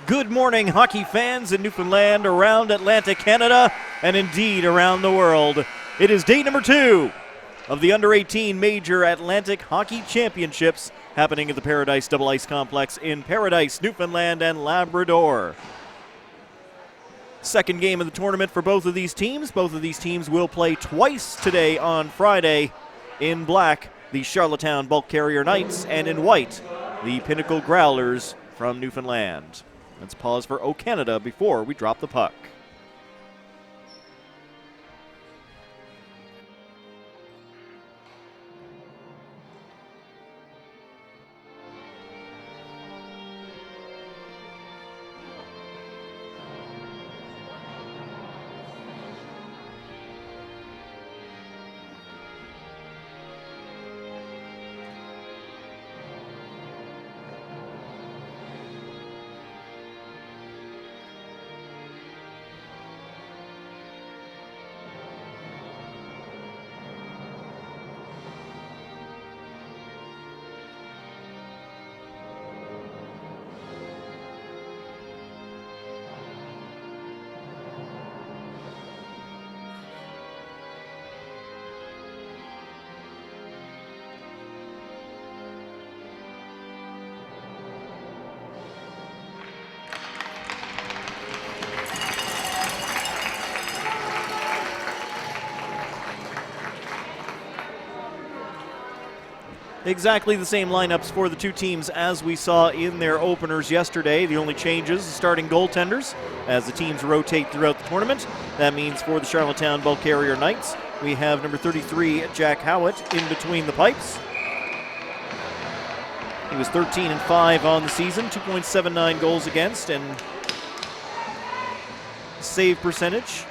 Good morning, hockey fans in Newfoundland, around Atlantic Canada, and indeed around the world. It is day number 2 of the Under-18 Major Atlantic Hockey Championships happening at the Paradise Double Ice Complex in Paradise, Newfoundland and Labrador. Second game of the tournament for both of these teams. Both of these teams will play twice today on Friday. In black, the Charlottetown Bulk Carrier Knights, and in white, the Pinnacle Growlers from Newfoundland. Let's pause for O Canada before we drop the puck. Exactly the same lineups for the two teams as we saw in their openers yesterday. The only changes, starting goaltenders, as the teams rotate throughout the tournament. That means for the Charlottetown Bulk Carrier Knights, we have number 33, Jack Howitt, in between the pipes. He was 13-5 on the season, 2.79 goals against, and save percentage,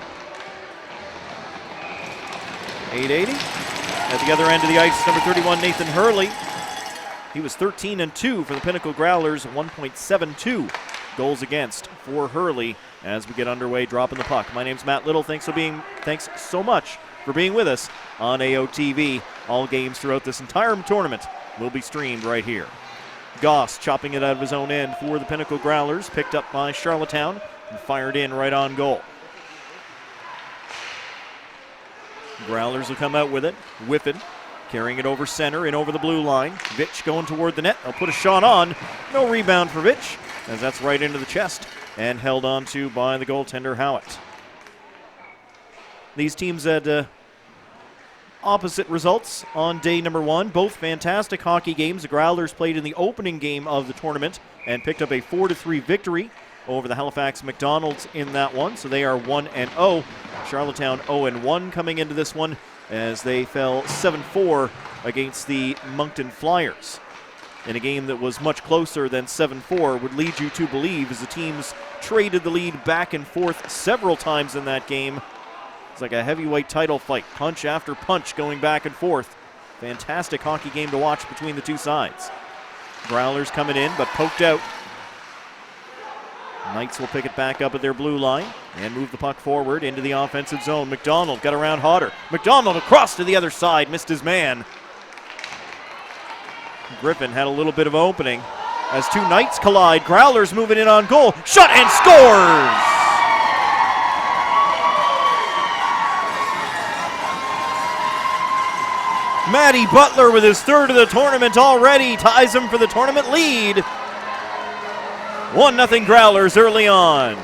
.880. At the other end of the ice, number 31, Nathan Hurley. He was 13-2 for the Pinnacle Growlers, 1.72 goals against for Hurley as we get underway, dropping the puck. My name's Matt Little. Thanks so much for being with us on AOTV. All games throughout this entire tournament will be streamed right here. Goss chopping it out of his own end for the Pinnacle Growlers, picked up by Charlottetown and fired in right on goal. Growlers will come out with it. Whiffin carrying it over center and over the blue line. Vitch going toward the net. They'll put a shot on. No rebound for Vitch, as that's right into the chest and held on to by the goaltender Howitt. These teams had opposite results on day number 1. Both fantastic hockey games. The Growlers played in the opening game of the tournament and picked up a 4-3 victory over the Halifax McDonald's in that one, so they are 1-0. Charlottetown 0-1 coming into this one as they fell 7-4 against the Moncton Flyers. In a game that was much closer than 7-4 would lead you to believe, as the teams traded the lead back and forth several times in that game. It's like a heavyweight title fight, punch after punch going back and forth. Fantastic hockey game to watch between the two sides. Growlers coming in, but poked out. Knights will pick it back up at their blue line and move the puck forward into the offensive zone. McDonald got around Hodder. McDonald across to the other side, missed his man. Griffin had a little bit of opening as two Knights collide. Growlers moving in on goal. Shot and scores! Matty Butler with his third of the tournament already ties him for the tournament lead. 1-0 Growlers early on.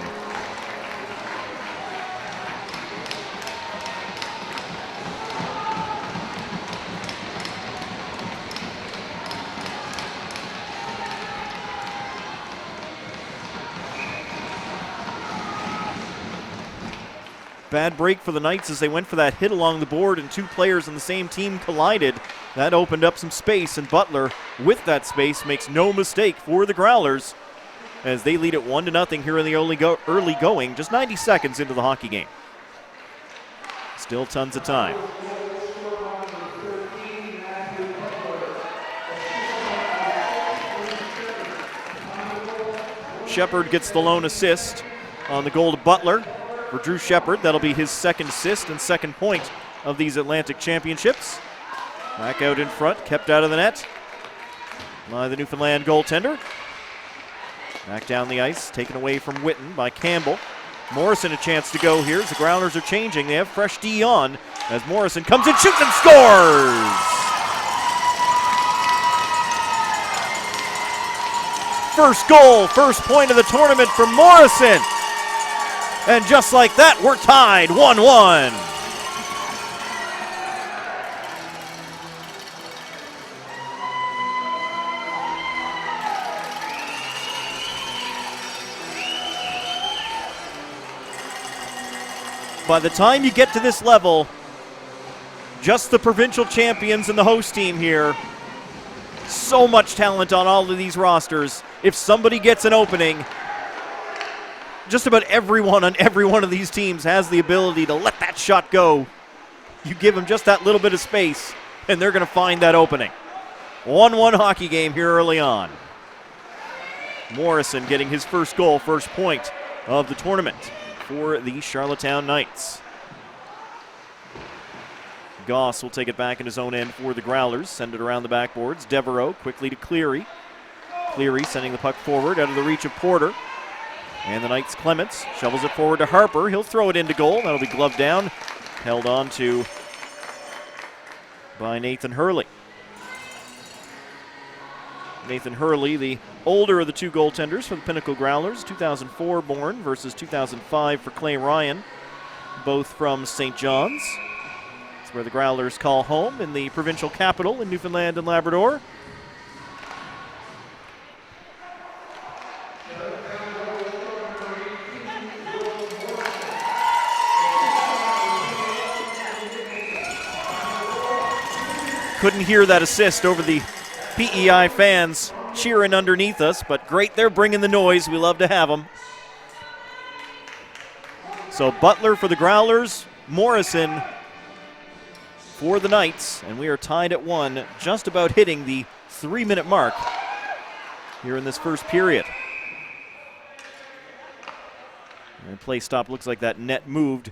Bad break for the Knights as they went for that hit along the board and two players on the same team collided. That opened up some space, and Butler, with that space, makes no mistake for the Growlers as they lead at 1-0 here in the early going, just 90 seconds into the hockey game. Still tons of time. Shepard gets the lone assist on the goal to Butler. For Drew Shepard, that'll be his second assist and second point of these Atlantic Championships. Back out in front, kept out of the net by the Newfoundland goaltender. Back down the ice, taken away from Witten by Campbell. Morrison a chance to go here as the Growlers are changing. They have fresh D on as Morrison comes in, shoots and scores! First goal, first point of the tournament for Morrison. And just like that, we're tied 1-1. By the time you get to this level, just the provincial champions and the host team here, so much talent on all of these rosters. If somebody gets an opening, just about everyone on every one of these teams has the ability to let that shot go. You give them just that little bit of space, and they're going to find that opening. 1-1 hockey game here early on. Morrison getting his first goal, first point of the tournament for the Charlottetown Knights. Goss will take it back in his own end for the Growlers. Send it around the backboards. Devereaux quickly to Cleary. Cleary sending the puck forward out of the reach of Porter. And the Knights' Clements shovels it forward to Harper. He'll throw it into goal. That'll be gloved down. Held on to by Nathan Hurley. Nathan Hurley, the older of the two goaltenders for the Pinnacle Growlers, 2004 born versus 2005 for Clay Ryan, both from St. John's. It's where the Growlers call home in the provincial capital in Newfoundland and Labrador. Couldn't hear that assist over the PEI fans cheering underneath us, but great, they're bringing the noise. We love to have them. So Butler for the Growlers, Morrison for the Knights, and we are tied at 1, just about hitting the 3-minute mark here in this first period. And play stop, looks like that net moved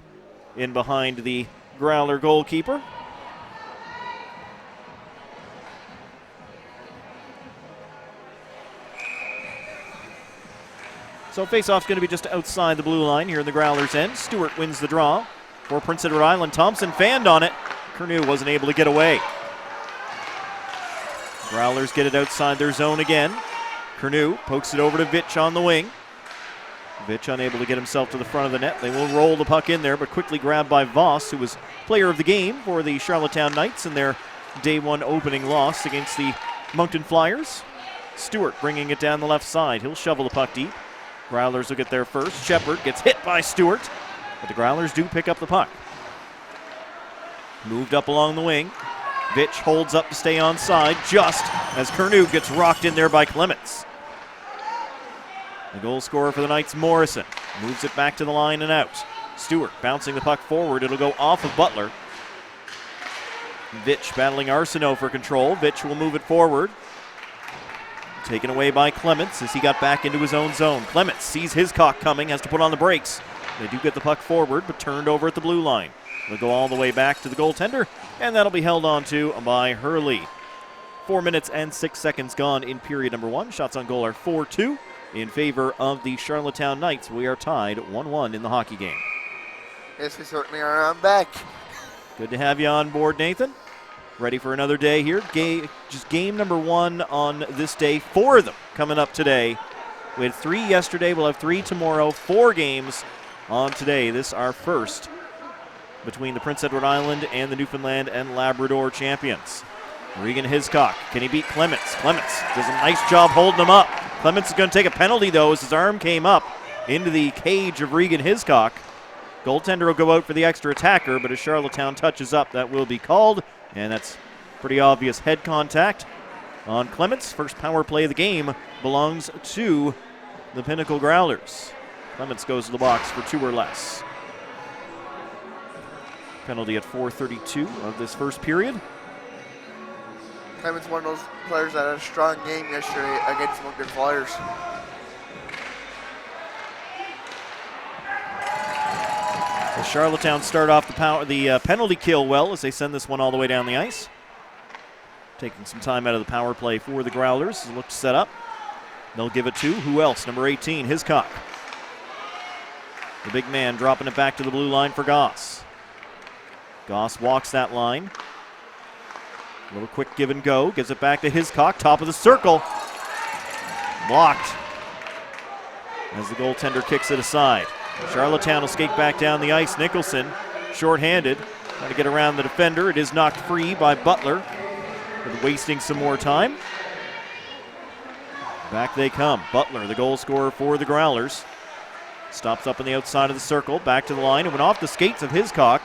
in behind the Growler goalkeeper. So face-off's going to be just outside the blue line here in the Growlers' end. Stewart wins the draw for Prince Edward Island. Thompson fanned on it. Curnew wasn't able to get away. Growlers get it outside their zone again. Curnew pokes it over to Vitch on the wing. Vitch unable to get himself to the front of the net. They will roll the puck in there, but quickly grabbed by Voss, who was player of the game for the Charlottetown Knights in their day one opening loss against the Moncton Flyers. Stewart bringing it down the left side. He'll shovel the puck deep. Growlers will get there first. Shepard gets hit by Stewart, but the Growlers do pick up the puck. Moved up along the wing. Vitch holds up to stay onside just as Curnew gets rocked in there by Clements. The goal scorer for the Knights, Morrison, moves it back to the line and out. Stewart bouncing the puck forward. It'll go off of Butler. Vitch battling Arsenault for control. Vitch will move it forward. Taken away by Clements as he got back into his own zone. Clements sees his cock coming, has to put on the brakes. They do get the puck forward, but turned over at the blue line. They'll go all the way back to the goaltender, and that'll be held on to by Hurley. 4 minutes and 6 seconds gone in period number 1. Shots on goal are 4-2 in favor of the Charlottetown Knights. We are tied 1-1 in the hockey game. Yes, we certainly are. I'm back. Good to have you on board, Nathan. Ready for another day here. Just game number 1 on this day. 4 of them coming up today. We had 3 yesterday. We'll have 3 tomorrow. 4 games on today. This our first between the Prince Edward Island and the Newfoundland and Labrador champions. Regan Hiscock. Can he beat Clements? Clements does a nice job holding him up. Clements is going to take a penalty, though, as his arm came up into the cage of Regan Hiscock. Goaltender will go out for the extra attacker, but as Charlottetown touches up, that will be called. And that's pretty obvious head contact on Clements. First power play of the game belongs to the Pinnacle Growlers. Clements goes to the box for 2 or less. Penalty at 4:32 of this first period. Clements, one of those players that had a strong game yesterday against Moncton Flyers. So Charlottetown start off the penalty kill well as they send this one all the way down the ice. Taking some time out of the power play for the Growlers. Look set up. They'll give it to who else? Number 18, Hiscock. The big man dropping it back to the blue line for Goss. Goss walks that line. A little quick give and go. Gives it back to Hiscock. Top of the circle. Blocked as the goaltender kicks it aside. Charlottetown will skate back down the ice. Nicholson, shorthanded, trying to get around the defender. It is knocked free by Butler, but wasting some more time. Back they come. Butler, the goal scorer for the Growlers. Stops up on the outside of the circle. Back to the line. It went off the skates of Hiscock.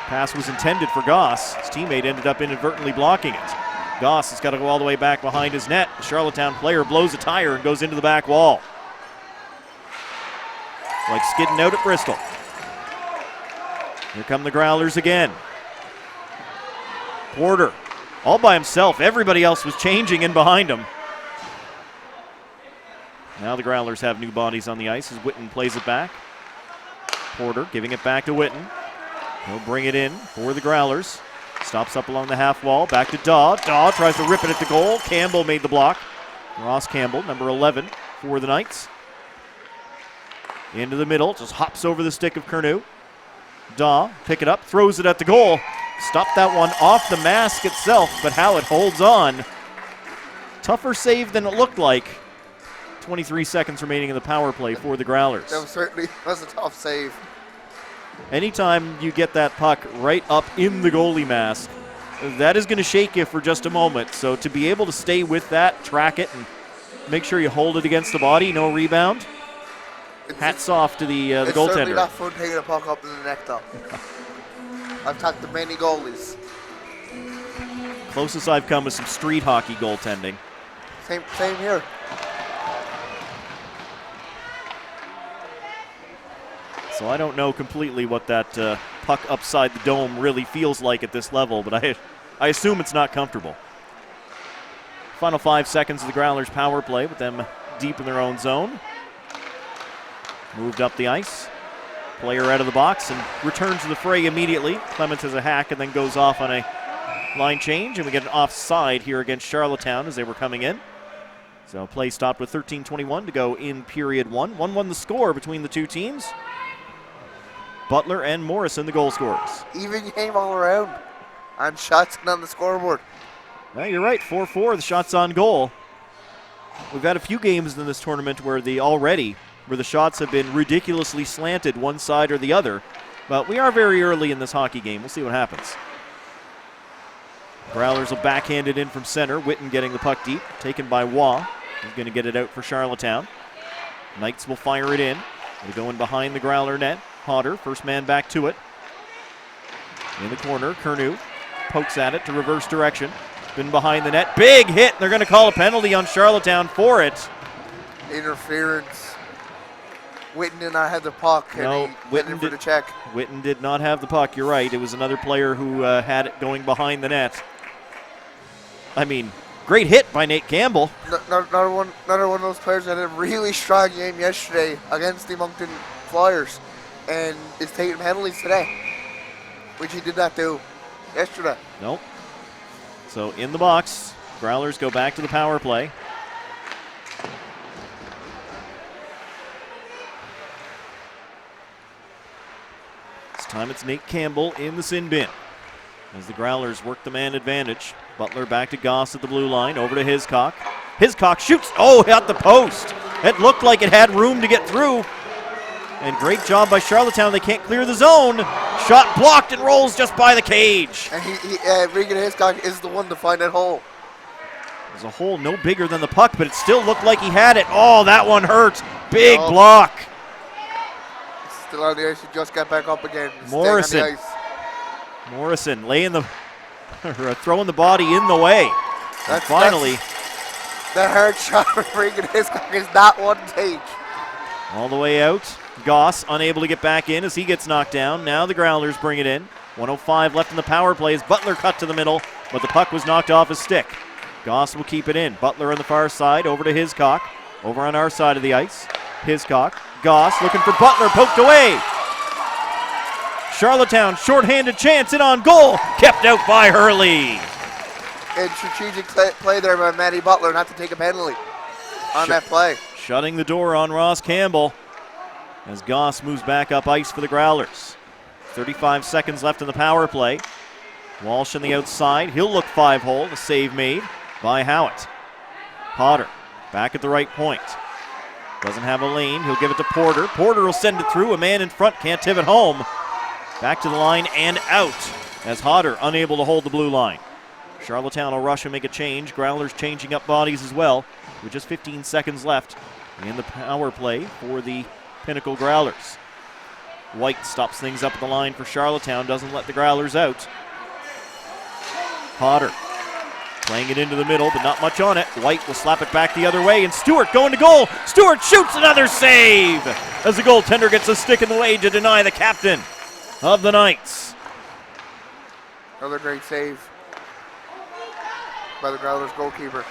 Pass was intended for Goss. His teammate ended up inadvertently blocking it. Goss has got to go all the way back behind his net. The Charlottetown player blows a tire and goes into the back wall. Like skidding out at Bristol. Here come the Growlers again. Porter, all by himself. Everybody else was changing in behind him. Now the Growlers have new bodies on the ice as Whitten plays it back. Porter giving it back to Whitten. He'll bring it in for the Growlers. Stops up along the half wall. Back to Daw. Daw tries to rip it at the goal. Campbell made the block. Ross Campbell, number 11 for the Knights. Into the middle. Just hops over the stick of Curnow. Daw, pick it up. Throws it at the goal. Stopped that one off the mask itself, but how it holds on. Tougher save than it looked like. 23 seconds remaining in the power play for the Growlers. That was a tough save. Anytime you get that puck right up in the goalie mask, that is going to shake you for just a moment. So to be able to stay with that, track it, and make sure you hold it against the body, no rebound, hats off to the goaltender. It's certainly not fun taking a puck up in the neck, though. I've talked to many goalies. Closest I've come is some street hockey goaltending. Same here. So I don't know completely what that puck upside the dome really feels like at this level, but I assume it's not comfortable. Final 5 seconds of the Growlers power play with them deep in their own zone. Moved up the ice. Player out of the box and returns to the fray immediately. Clements has a hack and then goes off on a line change, and we get an offside here against Charlottetown as they were coming in. So play stopped with 13:21 to go in period 1. 1-1 the score between the two teams. Butler and Morrison, the goal scorers. Even game all around. On shots and on the scoreboard. Well, you're right, 4-4, the shots on goal. We've had a few games in this tournament where the shots have been ridiculously slanted one side or the other. But we are very early in this hockey game. We'll see what happens. Growlers will backhand it in from center. Whitten getting the puck deep, taken by Waugh. He's going to get it out for Charlottetown. Knights will fire it in. They go in behind the Growler net. Hodder, first man back to it. In the corner, Curnow pokes at it to reverse direction. Been behind the net. Big hit. They're going to call a penalty on Charlottetown for it. Interference. Whitten did not have the puck. No, Whitten for the check. Whitten did not have the puck. You're right. It was another player who had it going behind the net. I mean, great hit by Nate Campbell. Another one of those players that had a really strong game yesterday against the Moncton Flyers and is taking penalties today, which he did not do yesterday. Nope. So in the box, Growlers go back to the power play. This time it's Nate Campbell in the sin bin as the Growlers work the man advantage. Butler back to Goss at the blue line, over to Hiscock. Hiscock shoots, at the post. It looked like it had room to get through. And great job by Charlottetown. They can't clear the zone. Shot blocked and rolls just by the cage. And Regan Hiscock is the one to find that hole. There's a hole no bigger than the puck, but it still looked like he had it. Oh, that one hurt. Big block. Still on the ice. He just got back up again. Morrison. Morrison laying throwing the body in the way. Finally. The hard shot from Regan Hiscock is not one take. All the way out. Goss unable to get back in as he gets knocked down. Now the Growlers bring it in. 1:05 left in the power play as Butler cut to the middle, but the puck was knocked off his stick. Goss will keep it in. Butler on the far side, over to Hiscock. Over on our side of the ice. Hiscock. Goss looking for Butler, poked away. Charlottetown, shorthanded chance, in on goal. Kept out by Hurley. And strategic play there by Matty Butler not to take a penalty. on that play. Shutting the door on Ross Campbell as Goss moves back up ice for the Growlers. 35 seconds left in the power play. Walsh on the outside. He'll look 5-hole. The save made by Howitt. Potter back at the right point. Doesn't have a lane. He'll give it to Porter. Porter will send it through. A man in front can't tip it home. Back to the line and out as Hodder unable to hold the blue line. Charlottetown will rush and make a change. Growlers changing up bodies as well with just 15 seconds left in the power play for the Pinnacle Growlers. White stops things up at the line for Charlottetown, doesn't let the Growlers out. Potter playing it into the middle, but not much on it. White will slap it back the other way, and Stewart going to goal. Stewart shoots another save as the goaltender gets a stick in the way to deny the captain of the Knights. Another great save by the Growlers goalkeeper.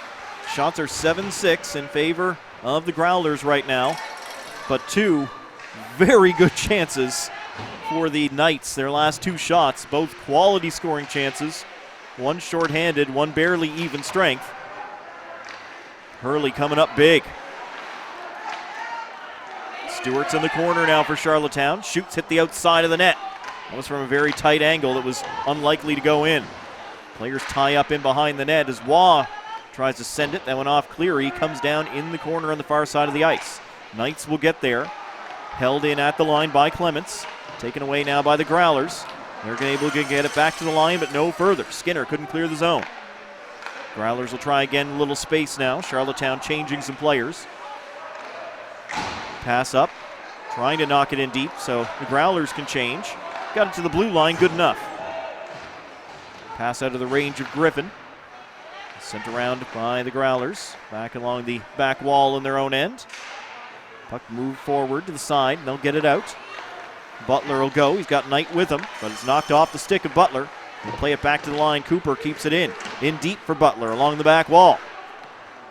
Shots are 7-6 in favor of the Growlers right now, but two very good chances for the Knights. Their last two shots, both quality scoring chances. One shorthanded, one barely even strength. Hurley coming up big. Stewart's in the corner now for Charlottetown. Shoots, hit the outside of the net. That was from a very tight angle that was unlikely to go in. Players tie up in behind the net as Waugh tries to send it. That went off Cleary. Comes down in the corner on the far side of the ice. Knights will get there. Held in at the line by Clements. Taken away now by the Growlers. They're able to get it back to the line, but no further. Skinner couldn't clear the zone. Growlers will try again, a little space now. Charlottetown changing some players. Pass up. Trying to knock it in deep so the Growlers can change. Got it to the blue line, good enough. Pass out of the range of Griffin. Sent around by the Growlers. Back along the back wall in their own end. Puck moved forward to the side, and they'll get it out. Butler will go. He's got Knight with him, but it's knocked off the stick of Butler. He'll play it back to the line. Cooper keeps it in. In deep for Butler along the back wall.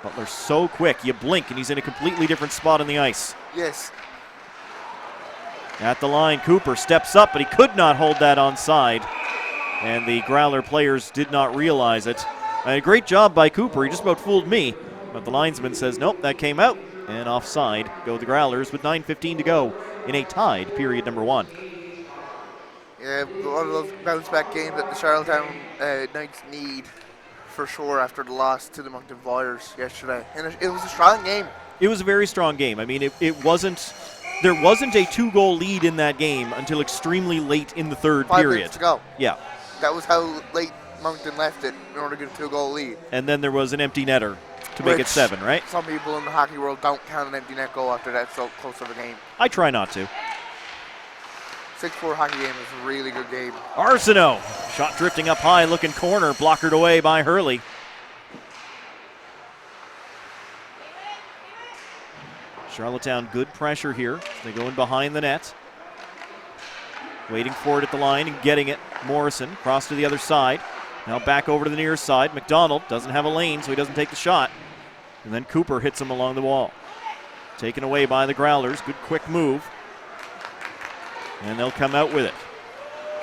Butler's so quick. You blink, and he's in a completely different spot on the ice. Yes. At the line, Cooper steps up, but he could not hold that onside. And the Growler players did not realize it. A great job by Cooper. He just about fooled me. But the linesman says, nope, that came out. And offside go the Growlers with 9:15 to go in a tied period number one. Yeah, one of those bounce-back games that the Charlottetown Knights need for sure after the loss to the Moncton Flyers yesterday. And it was a strong game. It was a very strong game. I mean, it wasn't. There wasn't a two-goal lead in that game until extremely late in the third 5 period. minutes to go. Yeah. That was how late Moncton left it in order to get a 2-goal lead. And then there was an empty netter to make it 7, right? Some people in the hockey world don't count an empty net goal after that so close of a game. I try not to. 6-4 hockey game is a really good game. Arsenault, shot drifting up high, looking corner, blockered away by Hurley. Charlottetown, good pressure here. They go in behind the net. Waiting for it at the line and getting it. Morrison cross to the other side. Now back over to the near side. McDonald doesn't have a lane, so he doesn't take the shot. And then Cooper hits him along the wall. Taken away by the Growlers. Good quick move. And they'll come out with it.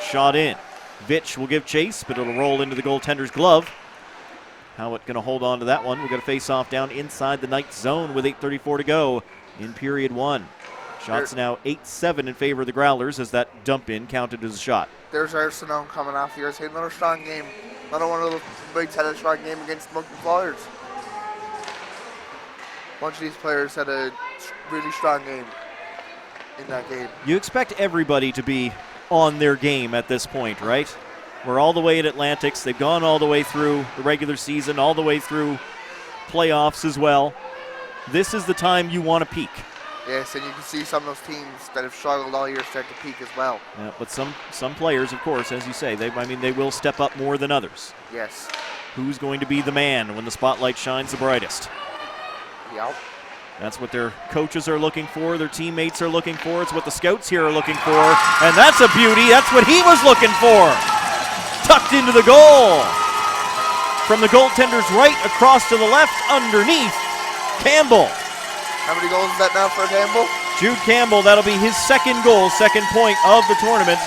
Shot in. Vitch will give chase, but it'll roll into the goaltender's glove. Howitt going to hold on to that one. We've got a face-off down inside the Knights zone with 8:34 to go in period one. Shots now 8-7 in favor of the Growlers as that dump in counted as a shot. There's Arsenault coming off here. It's another strong game. Another one of those bigs had a strong game against the Moncton Flyers. A bunch of these players had a really strong game in that game. You expect everybody to be on their game at this point, right? We're all the way at Atlantics. They've gone all the way through the regular season, all the way through playoffs as well. This is the time you want to peak. Yes, and you can see some of those teams that have struggled all year start to peak as well. Yeah, but some players, of course, as you say, they will step up more than others. Yes. Who's going to be the man when the spotlight shines the brightest? Yep. That's what their coaches are looking for, their teammates are looking for. It's what the scouts here are looking for. And that's a beauty. That's what he was looking for. Tucked into the goal. From the goaltender's right across to the left underneath. Campbell. How many goals is that now for Campbell? Jude Campbell, that'll be his second goal, second point of the tournament.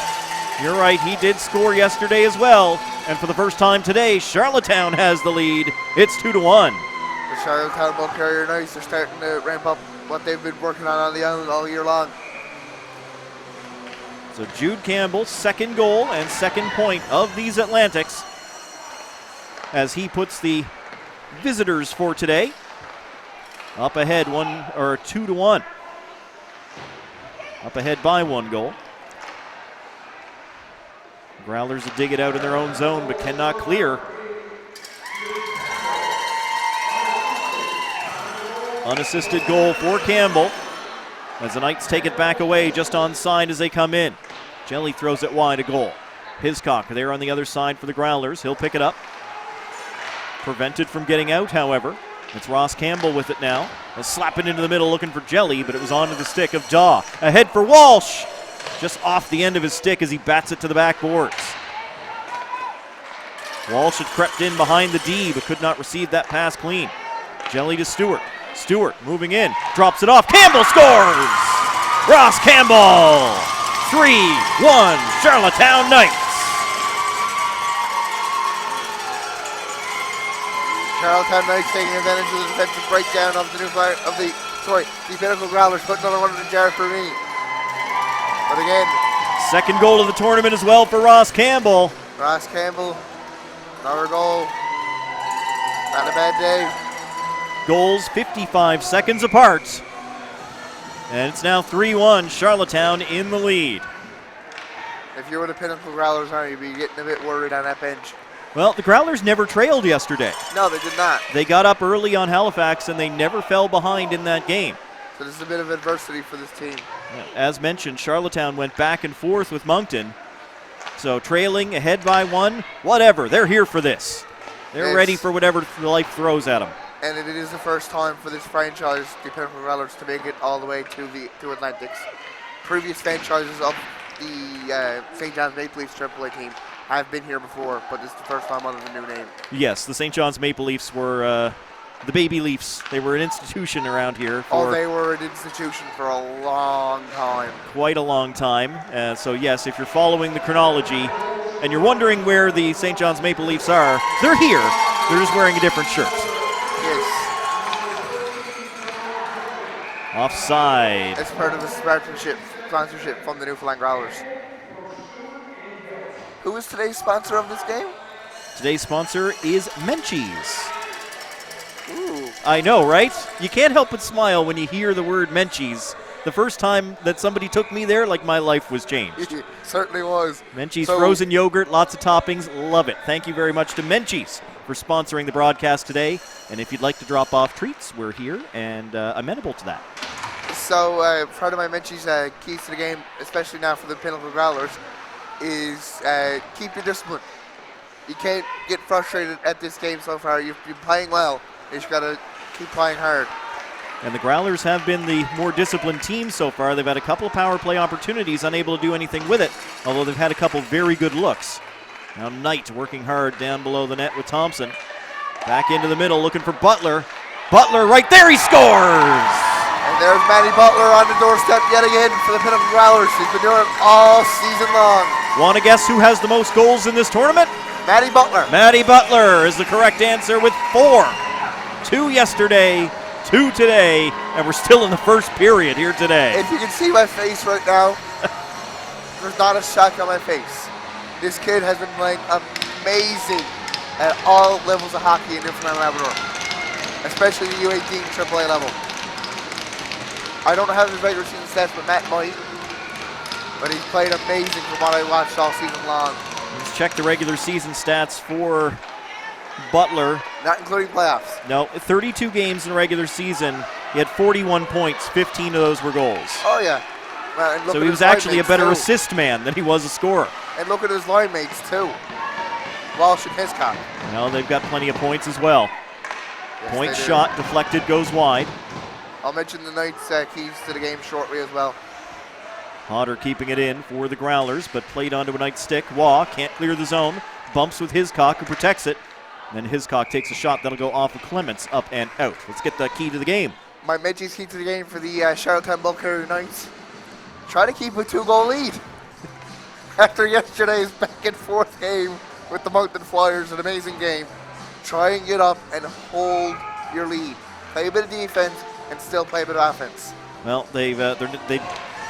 You're right, he did score yesterday as well. And for the first time today, Charlottetown has the lead. It's 2-1. The Charlottetown Bull Carrier Knights are starting to ramp up what they've been working on the island all year long. So Jude Campbell, second goal and second point of these Atlantics as he puts the visitors for today up ahead 2-1. Up ahead by 1 goal. Growlers will dig it out in their own zone but cannot clear. Unassisted goal for Campbell as the Knights take it back away just onside as they come in. Jelly throws it wide, a goal. Hiscock there on the other side for the Growlers. He'll pick it up. Prevented from getting out, however. It's Ross Campbell with it now. He'll slap it into the middle looking for Jelly, but it was onto the stick of Daw. Ahead for Walsh. Just off the end of his stick as he bats it to the backboards. Walsh had crept in behind the D, but could not receive that pass clean. Jelly to Stewart. Stewart moving in, drops it off. Campbell scores! Ross Campbell! 3-1 Charlottetown Knights. Charlottetown Knights taking advantage of the defensive breakdown of the Pinnacle Growlers. Put another one in the jar for me. But again, second goal of the tournament as well for Ross Campbell. Ross Campbell, another goal. Not a bad day. Goals 55 seconds apart. And it's now 3-1, Charlottetown in the lead. If you were the Pinnacle Growlers, you'd be getting a bit worried on that bench. Well, the Growlers never trailed yesterday. No, they did not. They got up early on Halifax, and they never fell behind in that game. So this is a bit of adversity for this team. As mentioned, Charlottetown went back and forth with Moncton. So trailing, ahead by 1, whatever. They're here for this. They're ready for whatever life throws at them. And it is the first time for this franchise, the Pinnacle Growlers, to make it all the way to Atlantics. Previous franchises of the St. John's Maple Leafs AAA team have been here before, but this is the first time under the new name. Yes, the St. John's Maple Leafs were the baby Leafs. They were an institution around here. They were an institution for a long time. Quite a long time. So yes, if you're following the chronology and you're wondering where the St. John's Maple Leafs are, they're here. They're just wearing a different shirt. Yes. Offside. As part of the sponsorship from the Newfoundland Growlers. Who is today's sponsor of this game? Today's sponsor is Menchie's. Ooh. I know, right? You can't help but smile when you hear the word Menchie's. The first time that somebody took me there, like my life was changed. It certainly was. Menchie's frozen yogurt, lots of toppings, love it. Thank you very much to Menchie's for sponsoring the broadcast today. And if you'd like to drop off treats, we're here and amenable to that. So part of my Menchie's keys to the game, especially now for the Pinnacle Growlers, is keep your discipline. You can't get frustrated at this game so far. You've been playing well. You just got to keep playing hard. And the Growlers have been the more disciplined team so far. They've had a couple of power play opportunities, unable to do anything with it, although they've had a couple very good looks. Now Knight working hard down below the net with Thompson. Back into the middle looking for Butler. Butler right there, he scores! And there's Matty Butler on the doorstep yet again for the Pinnacle Growlers. He's been doing it all season long. Want to guess who has the most goals in this tournament? Matty Butler. Matty Butler is the correct answer with 4. 2 yesterday, 2 today, and we're still in the first period here today. If you can see my face right now, there's not a shock on my face. This kid has been playing amazing at all levels of hockey in Newfoundland and Labrador, especially the U18 AAA level. I don't have his regular season stats, but Matt might. But he's played amazing from what I watched all season long. Let's check the regular season stats for Butler. Not including playoffs. No, 32 games in the regular season. He had 41 points. 15 of those were goals. Oh, yeah. So he was actually a better assist man than he was a scorer. And look at his line mates, too. Walsh and Hiscock. Well, they've got plenty of points as well. Yes, point shot deflected, goes wide. I'll mention the Knights' keys to the game shortly as well. Hodder keeping it in for the Growlers, but played onto a Knights stick. Waugh can't clear the zone. Bumps with Hiscock, who protects it. Then Hiscock takes a shot that'll go off of Clements, up and out. Let's get the key to the game. My Menchie's key to the game for the Charlottetown Bull Carrier Knights. Try to keep a 2-goal lead. After yesterday's back and forth game with the Moncton Flyers, an amazing game. Try and get up and hold your lead. Play a bit of defense and still play a bit of offense. Well, the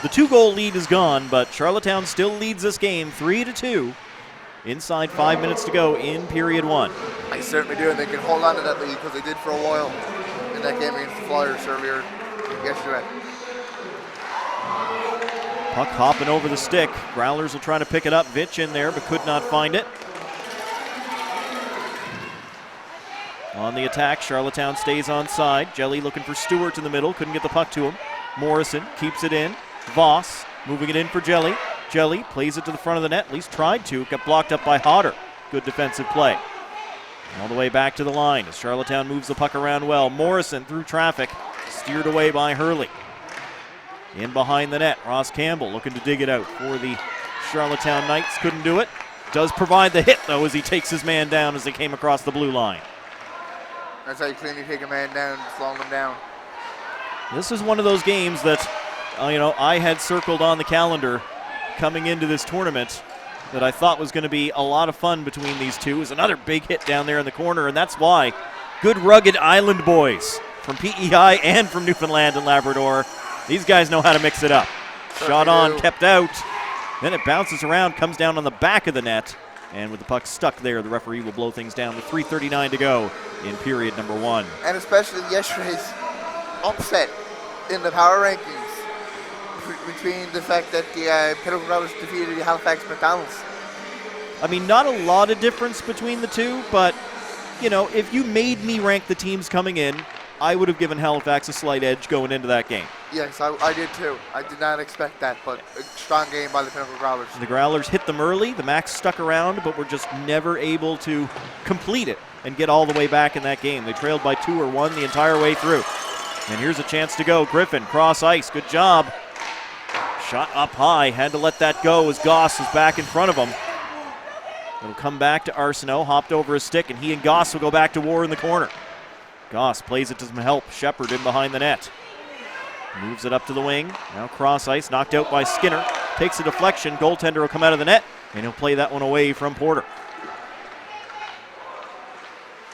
2-goal lead is gone, but Charlottetown still leads this game 3-2. Inside 5 minutes to go in period 1. I certainly do, and they can hold on to that lead because they did for a while in that game against the Flyers earlier yesterday. Puck hopping over the stick. Growlers will try to pick it up. Vitch in there, but could not find it. On the attack, Charlottetown stays onside. Jelly looking for Stewart in the middle. Couldn't get the puck to him. Morrison keeps it in. Voss moving it in for Jelly. Jelly plays it to the front of the net, at least tried to. Got blocked up by Hodder. Good defensive play. All the way back to the line as Charlottetown moves the puck around well. Morrison through traffic, steered away by Hurley. In behind the net, Ross Campbell looking to dig it out for the Charlottetown Knights. Couldn't do it. Does provide the hit, though, as he takes his man down as they came across the blue line. That's how you cleanly take a man down, slowing them down. This is one of those games that, I had circled on the calendar coming into this tournament that I thought was going to be a lot of fun between these two. It was another big hit down there in the corner, and that's why good rugged island boys from PEI and from Newfoundland and Labrador, these guys know how to mix it up. Shot on, kept out, then it bounces around, comes down on the back of the net, and with the puck stuck there, the referee will blow things down with 3:39 to go in period number 1. And especially yesterday's upset in the power rankings between the fact that the Pinnacle Growlers defeated the Halifax McDonald's. I mean, not a lot of difference between the two, but, if you made me rank the teams coming in, I would have given Halifax a slight edge going into that game. Yes, I did too. I did not expect that, but a strong game by the Pinnacle Growlers. The Growlers hit them early. The Macs stuck around, but were just never able to complete it and get all the way back in that game. They trailed by 2 or 1 the entire way through. And here's a chance to go. Griffin, cross ice. Good job. Shot up high. Had to let that go as Goss was back in front of him. It'll come back to Arsenault. Hopped over his stick, and he and Goss will go back to war in the corner. Goss plays it to some help. Shepard in behind the net. Moves it up to the wing. Now cross ice. Knocked out by Skinner. Takes a deflection. Goaltender will come out of the net, and he'll play that one away from Porter.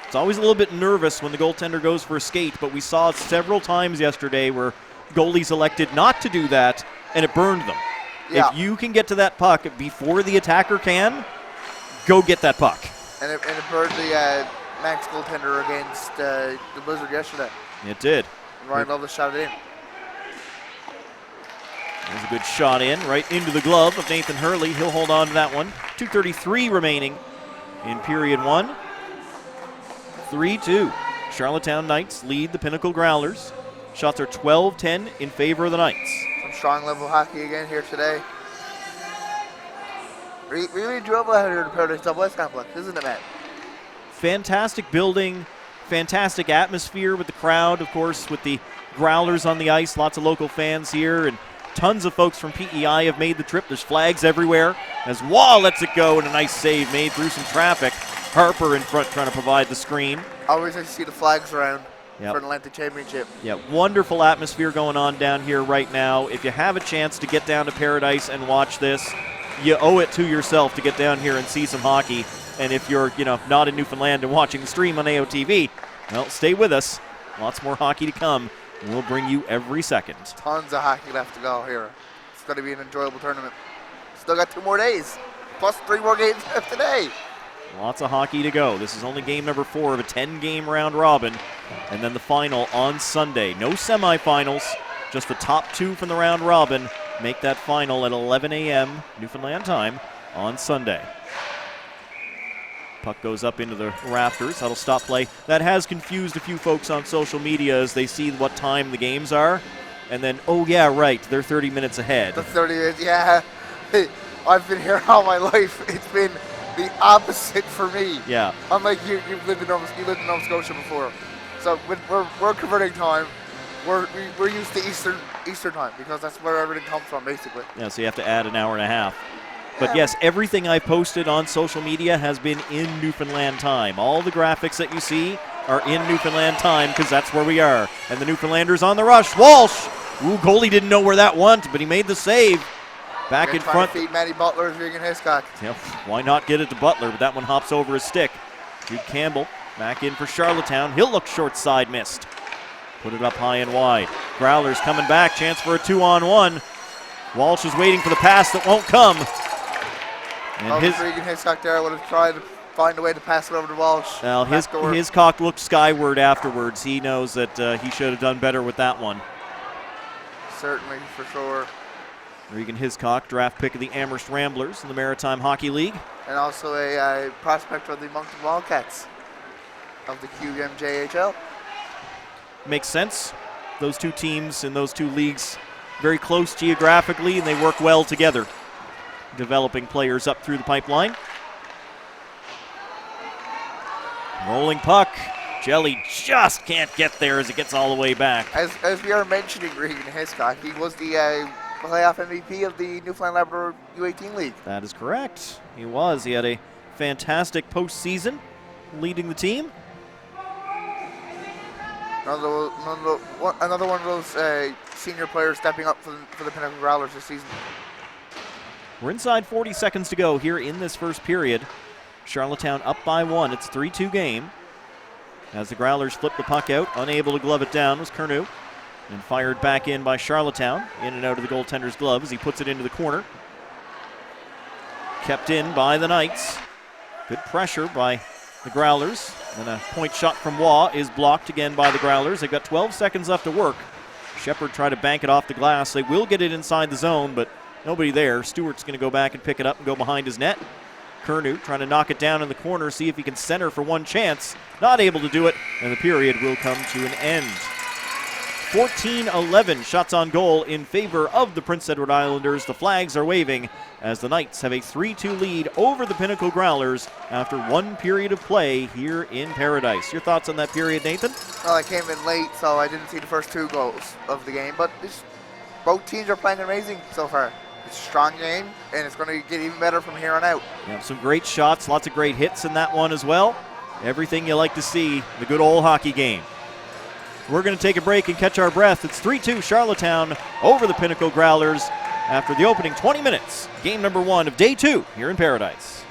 It's always a little bit nervous when the goaltender goes for a skate, but we saw several times yesterday where goalies elected not to do that, and it burned them. Yeah. If you can get to that puck before the attacker can, go get that puck. And it burned the Max goaltender against the Blizzard yesterday. It did. And Ryan Lovelace shot it in. There's a good shot in, right into the glove of Nathan Hurley. He'll hold on to that one. 2:33 remaining in period 1. 3-2. Charlottetown Knights lead the Pinnacle Growlers. Shots are 12-10 in favor of the Knights. Some strong level hockey again here today. Really enjoyable out here at the Paradise Double Ice Complex, isn't it, Matt? Fantastic building, fantastic atmosphere with the crowd, of course, with the Growlers on the ice. Lots of local fans here, and tons of folks from PEI have made the trip. There's flags everywhere as Wall lets it go, and a nice save made through some traffic. Harper in front trying to provide the screen. Always like to see the flags around Yep. for an Atlantic Championship. Yeah, wonderful atmosphere going on down here right now. If you have a chance to get down to Paradise and watch this, you owe it to yourself to get down here and see some hockey. And if you're, not in Newfoundland and watching the stream on AOTV, well, stay with us. Lots more hockey to come. We'll bring you every second. Tons of hockey left to go here. It's going to be an enjoyable tournament. Still got 2 more days, plus 3 more games left today. Lots of hockey to go. This is only game number 4 of a 10-game round robin. And then the final on Sunday. No semifinals, just the top 2 from the round robin make that final at 11 a.m. Newfoundland time on Sunday. Puck goes up into the rafters. That'll stop play. That has confused a few folks on social media as they see what time the games are. And then, oh yeah, right, they're 30 minutes ahead. The 30 minutes, yeah. I've been here all my life. It's been the opposite for me. Yeah. Unlike you lived in Nova Scotia before. So we're converting time. We're used to Eastern time because that's where everything comes from, basically. Yeah, so you have to add an hour and a half. But yes, everything I posted on social media has been in Newfoundland time. All the graphics that you see are in Newfoundland time because that's where we are. And the Newfoundlanders on the rush. Walsh! Ooh, goalie didn't know where that went, but he made the save. Back in front. To feed Matty Butler is Regan Hiscock. Yep, why not get it to Butler, but that one hops over his stick. Jude Campbell Back in for Charlottetown. He'll look short side, missed. Put it up high and wide. Growlers coming back, chance for a 2-on-1. Walsh is waiting for the pass that won't come. And Regan Hiscock there would have tried to find a way to pass it over to Walsh. Well, Hiscock looked skyward afterwards. He knows that he should have done better with that one. Certainly, for sure. Regan Hiscock, draft pick of the Amherst Ramblers in the Maritime Hockey League. And also a prospect of the Moncton Wildcats of the QMJHL. Makes sense. Those two teams in those two leagues very close geographically, and they work well together, developing players up through the pipeline. Rolling puck. Jelly just can't get there as it gets all the way back. As we are mentioning Regan Hiscock, he was the playoff MVP of the Newfoundland Labrador U18 League. That is correct. He was. He had a fantastic postseason leading the team. Another one of those senior players stepping up for the Pinnacle Growlers this season. We're inside 40 seconds to go here in this first period. Charlottetown up by 1. It's a 3-2 game. As the Growlers flip the puck out, unable to glove it down was Curnew. And fired back in by Charlottetown. In and out of the goaltender's glove as he puts it into the corner. Kept in by the Knights. Good pressure by the Growlers. And a point shot from Waugh is blocked again by the Growlers. They've got 12 seconds left to work. Shepard tried to bank it off the glass. They will get it inside the zone, but nobody there. Stewart's going to go back and pick it up and go behind his net. Curnew trying to knock it down in the corner, see if he can center for one chance. Not able to do it, and the period will come to an end. 14-11 shots on goal in favor of the Prince Edward Islanders. The flags are waving as the Knights have a 3-2 lead over the Pinnacle Growlers after one period of play here in Paradise. Your thoughts on that period, Nathan? Well, I came in late, so I didn't see the first two goals of the game, but both teams are playing amazing so far. It's a strong game, and it's going to get even better from here on out. Yeah, some great shots, lots of great hits in that one as well. Everything you like to see, the good old hockey game. We're going to take a break and catch our breath. It's 3-2 Charlottetown over the Pinnacle Growlers after the opening 20 minutes. Game number 1 of day 2 here in Paradise.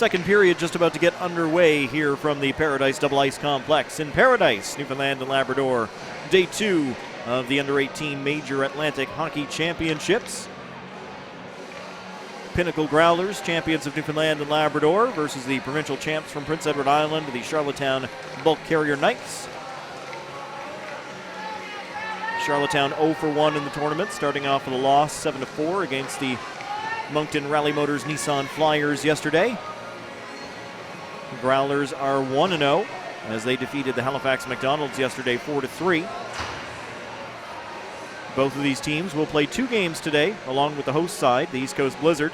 Second period just about to get underway here from the Paradise Double Ice Complex in Paradise, Newfoundland and Labrador. Day 2 of the Under-18 Major Atlantic Hockey Championships. Pinnacle Growlers, champions of Newfoundland and Labrador, versus the provincial champs from Prince Edward Island, the Charlottetown Bulk Carrier Knights. Charlottetown 0-for-1 in the tournament, starting off with a loss 7-4 against the Moncton Rally Motors Nissan Flyers yesterday. The Growlers are 1-0 as they defeated the Halifax McDonald's yesterday 4-3. Both of these teams will play 2 games today, along with the host side, the East Coast Blizzard.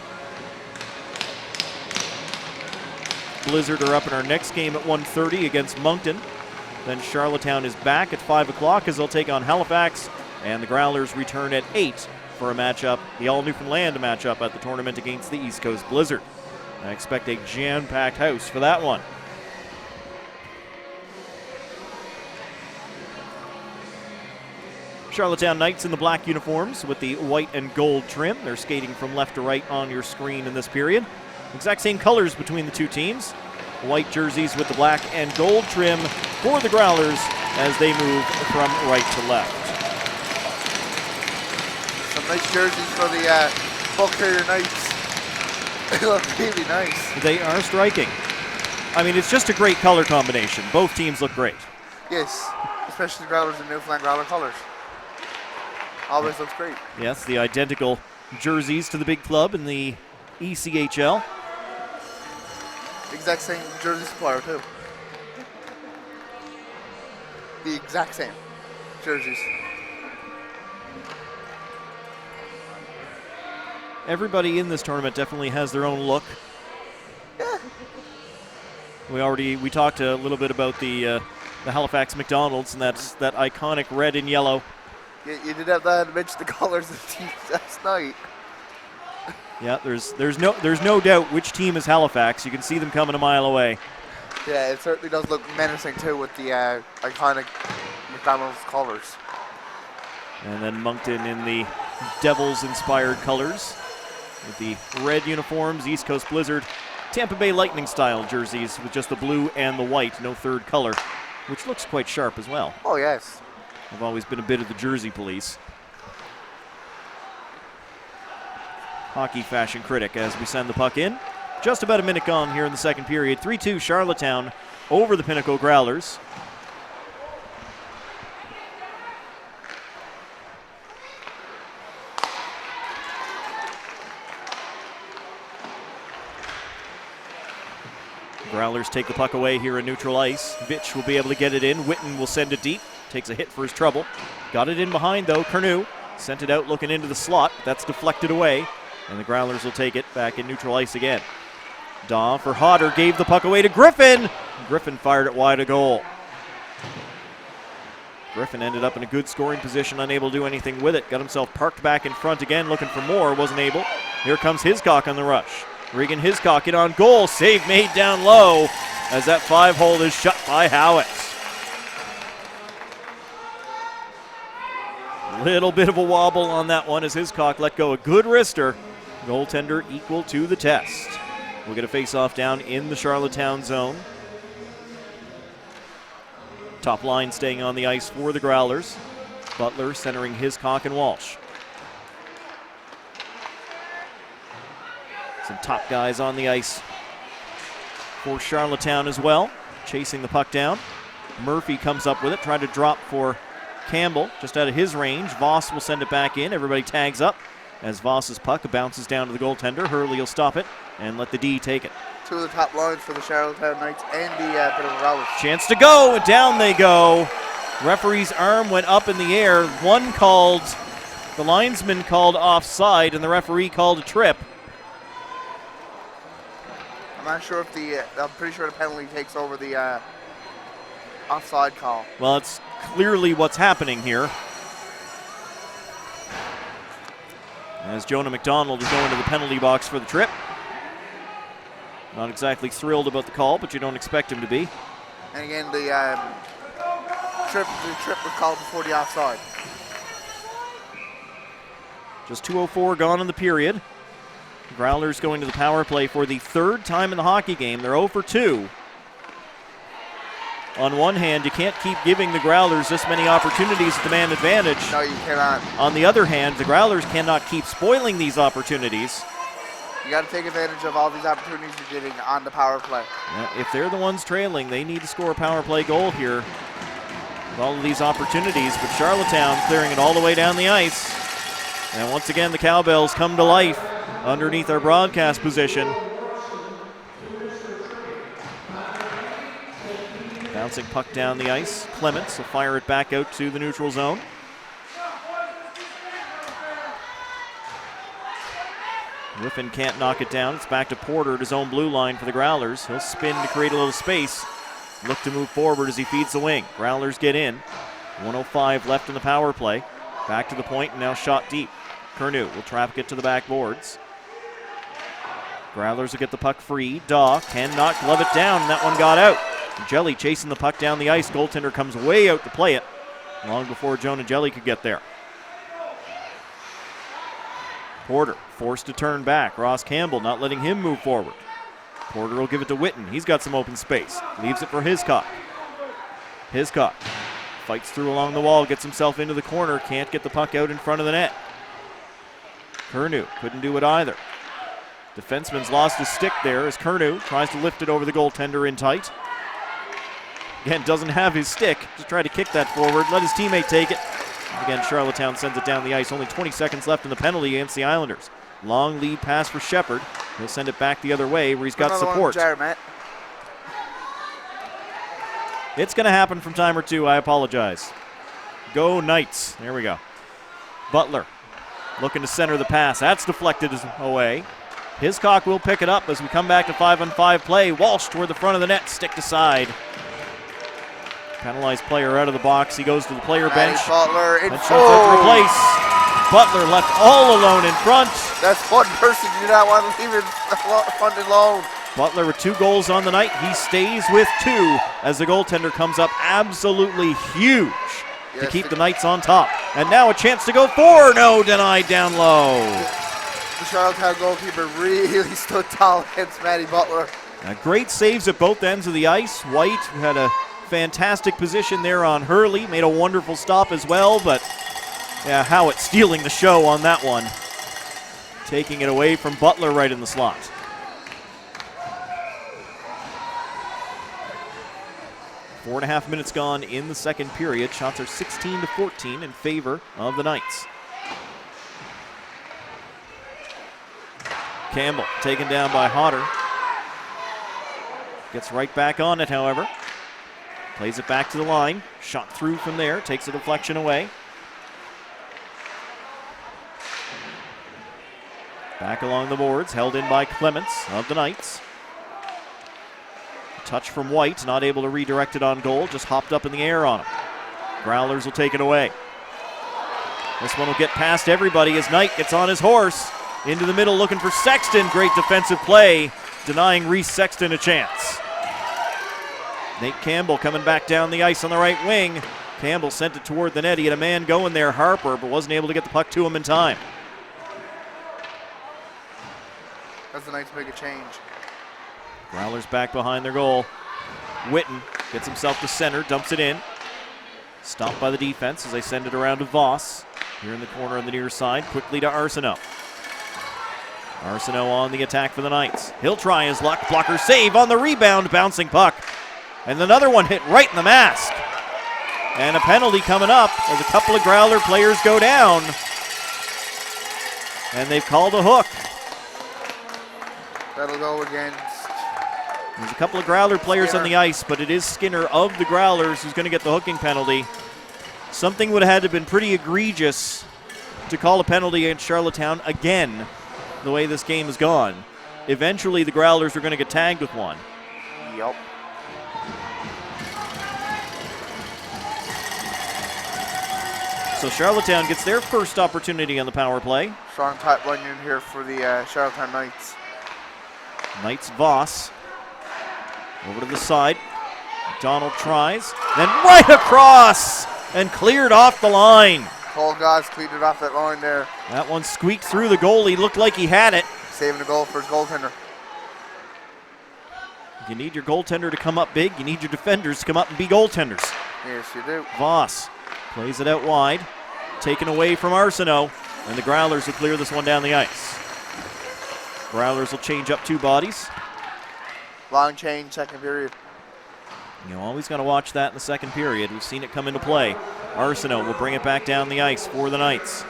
Blizzard are up in our next game at 1:30 against Moncton. Then Charlottetown is back at 5 o'clock as they'll take on Halifax, and the Growlers return at 8 for a matchup, the all-Newfoundland matchup at the tournament against the East Coast Blizzard. I expect a jam-packed house for that one. Charlottetown Knights in the black uniforms with the white and gold trim. They're skating from left to right on your screen in this period. Exact same colors between the two teams. White jerseys with the black and gold trim for the Growlers as they move from right to left. Some nice jerseys for the Bulk Carrier Knights. They look really nice. They are striking. I mean, it's just a great color combination. Both teams look great. Yes, especially the Growlers and Newfoundland Growler colors. Always looks great. Yes, the identical jerseys to the big club in the ECHL. Exact same jersey supplier too. The exact same jerseys. Everybody in this tournament definitely has their own look. Yeah. We talked a little bit about the Halifax McDonald's and that iconic red and yellow. You did have to mention the colors of the teams last night. Yeah, there's no doubt which team is Halifax. You can see them coming a mile away. Yeah, it certainly does look menacing too with the iconic McDonald's colors. And then Moncton in the Devils-inspired colors with the red uniforms, East Coast Blizzard, Tampa Bay Lightning-style jerseys with just the blue and the white, no third color, which looks quite sharp as well. Oh, yes. I've always been a bit of the jersey police. Hockey fashion critic as we send the puck in. Just about a minute gone here in the second period. 3-2 Charlottetown over the Pinnacle Growlers. Growlers take the puck away here in neutral ice. Vitch will be able to get it in. Witten will send it deep. Takes a hit for his trouble. Got it in behind though. Curnew sent it out looking into the slot. That's deflected away. And the Growlers will take it back in neutral ice again. Daw for Hodder gave the puck away to Griffin. Griffin fired it wide of goal. Griffin ended up in a good scoring position, unable to do anything with it. Got himself parked back in front again, looking for more, wasn't able. Here comes Hiscock on the rush. Regan Hiscock in on goal. Save made down low as that 5-hole is shut by Howitt. Little bit of a wobble on that one as Hiscock let go a good wrister. Goaltender equal to the test. We'll get a face-off down in the Charlottetown zone. Top line staying on the ice for the Growlers. Butler centering Hiscock and Walsh. Some top guys on the ice for Charlottetown as well. Chasing the puck down. Murphy comes up with it, trying to drop for Campbell, just out of his range. Voss will send it back in. Everybody tags up as Voss's puck bounces down to the goaltender. Hurley will stop it and let the D take it. Two of the top lines for the Charlottetown Knights and the Pinnacle Growlers. Chance to go, and down they go. Referee's arm went up in the air. The linesman called offside, and the referee called a trip. I'm not sure if I'm pretty sure the penalty takes over the offside call. Well, it's clearly what's happening here. As Jonah McDonald is going to the penalty box for the trip. Not exactly thrilled about the call, but you don't expect him to be. And again, the trip was called before the offside. Just 2:04 gone in the period. Growlers going to the power play for the third time in the hockey game. They're 0 for 2. On one hand, you can't keep giving the Growlers this many opportunities at the man advantage. No, you cannot. On the other hand, the Growlers cannot keep spoiling these opportunities. You got to take advantage of all these opportunities you're getting on the power play. Yeah, if they're the ones trailing, they need to score a power play goal here with all of these opportunities. But Charlottetown clearing it all the way down the ice. And once again, the Cowbells come to life underneath our broadcast position. Bouncing puck down the ice. Clements will fire it back out to the neutral zone. Whiffen can't knock it down. It's back to Porter at his own blue line for the Growlers. He'll spin to create a little space. Look to move forward as he feeds the wing. Growlers get in. 1:05 left in the power play. Back to the point and now shot deep. Curnew will traffic it to the back boards. Growlers will get the puck free. Daw cannot glove it down, and that one got out. Jelly chasing the puck down the ice. Goaltender comes way out to play it long before Jonah Jelly could get there. Porter forced to turn back. Ross Campbell not letting him move forward. Porter will give it to Whitten. He's got some open space. Leaves it for Hiscock. Hiscock fights through along the wall, gets himself into the corner, can't get the puck out in front of the net. Curnew couldn't do it either. Defenseman's lost his stick there as Curnew tries to lift it over the goaltender in tight. Again, doesn't have his stick to try to kick that forward. Let his teammate take it. Again, Charlottetown sends it down the ice. Only 20 seconds left in the penalty against the Islanders. Long lead pass for Shepard. He'll send it back the other way where he's got support. It's going to happen from time or two. I apologize. Go Knights. There we go. Butler looking to center the pass. That's deflected away. Hiscock will pick it up as we come back to 5-on-5 play. Walsh toward the front of the net, stick aside. Penalized player out of the box. He goes to the player bench. Butler in front. Replace. Butler left all alone in front. That's one person you do not want to leave in front alone. Butler with 2 goals on the night. He stays with 2 as the goaltender comes up absolutely huge to keep the Knights on top. And now a chance to go 4. No, denied down low. The Charlottetown goalkeeper really stood tall against Matty Butler. Great saves at both ends of the ice. White had a fantastic position there on Hurley. Made a wonderful stop as well, but yeah, Howitt stealing the show on that one. Taking it away from Butler right in the slot. Four and a half minutes gone in the second period. Shots are 16-14 in favor of the Knights. Campbell taken down by Hodder. Gets right back on it, however. Plays it back to the line. Shot through from there. Takes a deflection away. Back along the boards. Held in by Clements of the Knights. Touch from White. Not able to redirect it on goal. Just hopped up in the air on him. Growlers will take it away. This one will get past everybody as Knight gets on his horse. Into the middle looking for Sexton. Great defensive play. Denying Reese Sexton a chance. Nate Campbell coming back down the ice on the right wing. Campbell sent it toward the net. He had a man going there, Harper, but wasn't able to get the puck to him in time. That's the Knights make a change. Growlers back behind their goal. Whitten gets himself to center, dumps it in. Stopped by the defense as they send it around to Voss. Here in the corner on the near side, quickly to Arsenault. Arsenault on the attack for the Knights. He'll try his luck. Blocker save on the rebound, bouncing puck. And another one hit right in the mask. And a penalty coming up as a couple of Growler players go down. And they've called a hook. That'll go against... There's a couple of Growler players on the ice, but it is Skinner of the Growlers who's going to get the hooking penalty. Something would have had to have been pretty egregious to call a penalty against Charlottetown again, the way this game has gone. Eventually, the Growlers are going to get tagged with one. Yep. So Charlottetown gets their first opportunity on the power play. Strong tight run in here for the Charlottetown Knights. Knights Voss. Over to the side. Donald tries. Then right across and cleared off the line. Cole Goss cleaned it off that line there. That one squeaked through the goalie. Looked like he had it. saving the goal for his goaltender. You need your goaltender to come up big. You need your defenders to come up and be goaltenders. Yes, you do. Voss plays it out wide. Taken away from Arsenault. And the Growlers will clear this one down the ice. Growlers will change up 2 bodies. Long change, second period. You always got to watch that in the second period. We've seen it come into play. Arsenault will bring it back down the ice for the Knights.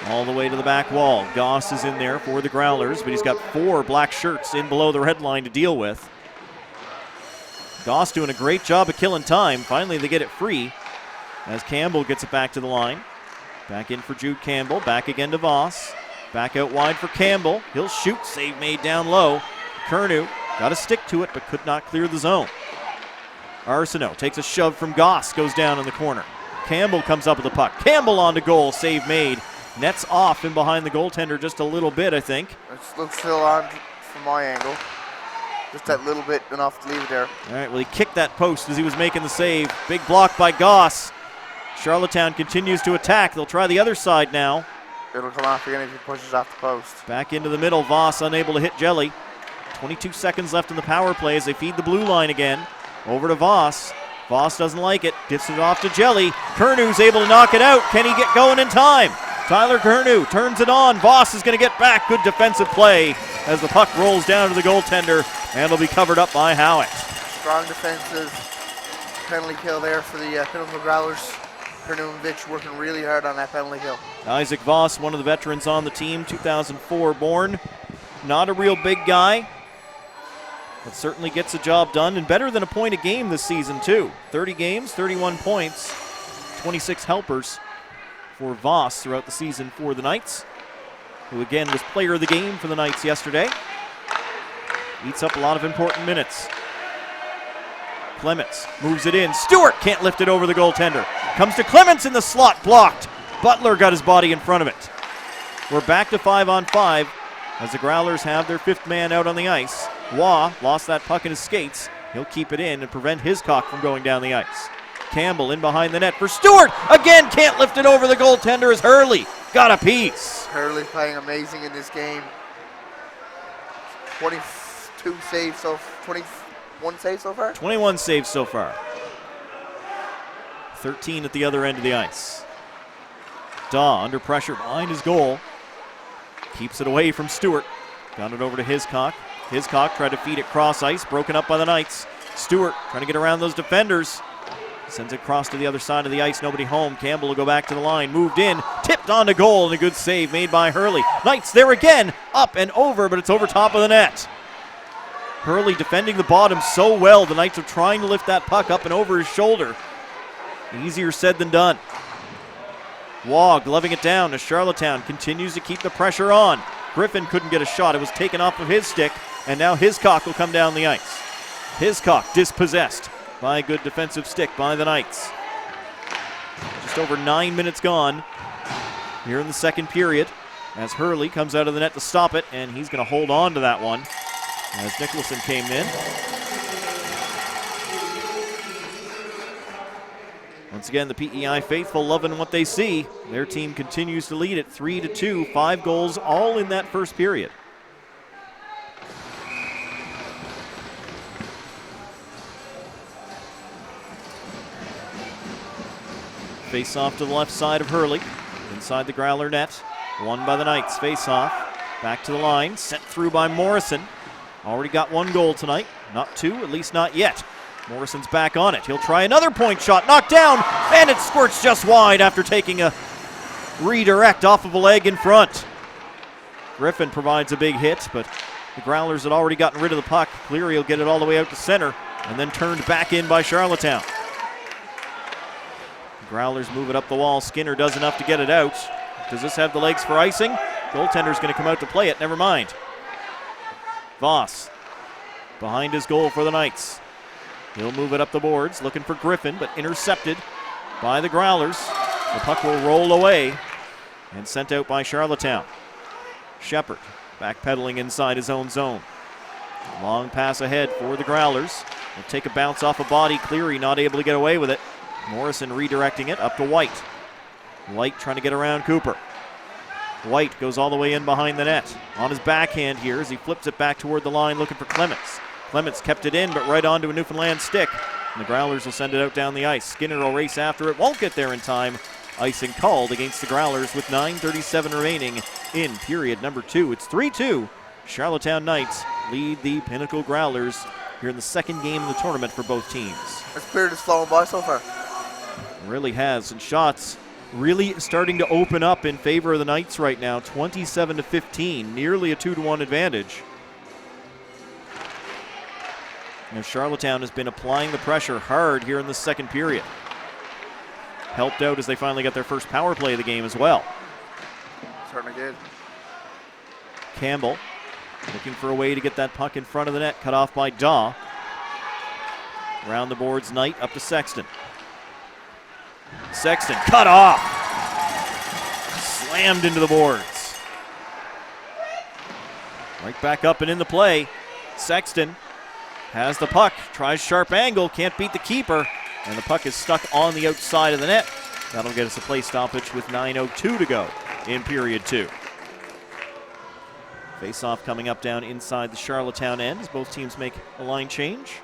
All the way to the back wall. Goss is in there for the Growlers, but he's got 4 black shirts in below the red line to deal with. Goss doing a great job of killing time. Finally, they get it free as Campbell gets it back to the line. Back in for Jude Campbell. Back again to Voss. Back out wide for Campbell. He'll shoot. Save made down low. Curnow got to stick to it, but could not clear the zone. Arsenault takes a shove from Goss. Goes down in the corner. Campbell comes up with the puck. Campbell on to goal. Save made. Nets off and behind the goaltender just a little bit, I think. It looks still on from my angle. Just that little bit enough to leave it there. All right, well, he kicked that post as he was making the save. Big block by Goss. Charlottetown continues to attack. They'll try the other side now. It'll come off again if he pushes off the post. Back into the middle. Voss unable to hit Jelly. 22 seconds left in the power play as they feed the blue line again. Over to Voss. Voss doesn't like it. Gets it off to Jelly. Curnew's able to knock it out. Can he get going in time? Tyler Curnow turns it on. Voss is going to get back. Good defensive play as the puck rolls down to the goaltender and will be covered up by Howitt. Strong defensive penalty kill there for the Pinnacle Growlers. Curnow working really hard on that penalty kill. Isaac Voss, one of the veterans on the team, 2004 born. Not a real big guy, but certainly gets the job done, and better than a point a game this season too. 30 games, 31 points, 26 helpers for Voss throughout the season for the Knights, who again was player of the game for the Knights yesterday. Eats up a lot of important minutes. Clements moves it in. Stewart can't lift it over the goaltender. Comes to Clements in the slot, blocked. Butler got his body in front of it. We're back to 5-on-5 as the Growlers have their 5th man out on the ice. Waugh lost that puck in his skates. He'll keep it in and prevent Hiscock from going down the ice. Campbell in behind the net for Stewart. Again, can't lift it over the goaltender as Hurley got a piece. Hurley playing amazing in this game. 21 saves so far? 21 saves so far. 13 at the other end of the ice. Daw under pressure behind his goal. Keeps it away from Stewart. Got it over to Hiscock. Hiscock tried to feed it cross ice, broken up by the Knights. Stewart trying to get around those defenders. Sends it across to the other side of the ice, nobody home. Campbell will go back to the line, moved in, tipped on to goal, and a good save made by Hurley. Knights there again, up and over, but it's over top of the net. Hurley defending the bottom so well. The Knights are trying to lift that puck up and over his shoulder. Easier said than done. Waugh gloving it down as Charlottetown continues to keep the pressure on. Griffin couldn't get a shot. It was taken off of his stick, and now Hiscock will come down the ice. Hiscock dispossessed by a good defensive stick by the Knights. Just over 9 minutes gone here in the second period as Hurley comes out of the net to stop it, and he's going to hold on to that one as Nicholson came in. Once again, the PEI faithful loving what they see. Their team continues to lead at 3-2, 5 goals all in that first period. Face off to the left side of Hurley. Inside the Growler net. Won by the Knights. Face off. Back to the line. Sent through by Morrison. Already got 1 goal tonight. Not 2, at least not yet. Morrison's back on it. He'll try another point shot. Knocked down. And it squirts just wide after taking a redirect off of a leg in front. Griffin provides a big hit, but the Growlers had already gotten rid of the puck. Cleary will get it all the way out to center and then turned back in by Charlottetown. Growlers move it up the wall. Skinner does enough to get it out. Does this have the legs for icing? Goaltender's going to come out to play it. Never mind. Voss behind his goal for the Knights. He'll move it up the boards, looking for Griffin, but intercepted by the Growlers. The puck will roll away and sent out by Charlottetown. Shepard backpedaling inside his own zone. Long pass ahead for the Growlers. Will take a bounce off a body. Cleary not able to get away with it. Morrison redirecting it up to White. White trying to get around Cooper. White goes all the way in behind the net. On his backhand here as he flips it back toward the line looking for Clements. Clements kept it in, but right onto a Newfoundland stick. And the Growlers will send it out down the ice. Skinner will race after it, won't get there in time. Icing called against the Growlers with 9:37 remaining in period number 2. It's 3-2. Charlottetown Knights lead the Pinnacle Growlers here in the second game of the tournament for both teams. This period is flowing by so far. It really has, and shots really starting to open up in favor of the Knights right now. 27-15, nearly a 2-1 advantage. Now Charlottetown has been applying the pressure hard here in the second period. Helped out as they finally got their first power play of the game as well. Certainly did. Campbell looking for a way to get that puck in front of the net, cut off by Daw. Around the boards, Knight up to Sexton. Sexton cut off. Slammed into the boards. Right back up and in the play. Sexton has the puck, tries sharp angle, can't beat the keeper, and the puck is stuck on the outside of the net. That'll get us a play stoppage with 9:02 to go in period 2. Face-off coming up down inside the Charlottetown end as both teams make a line change.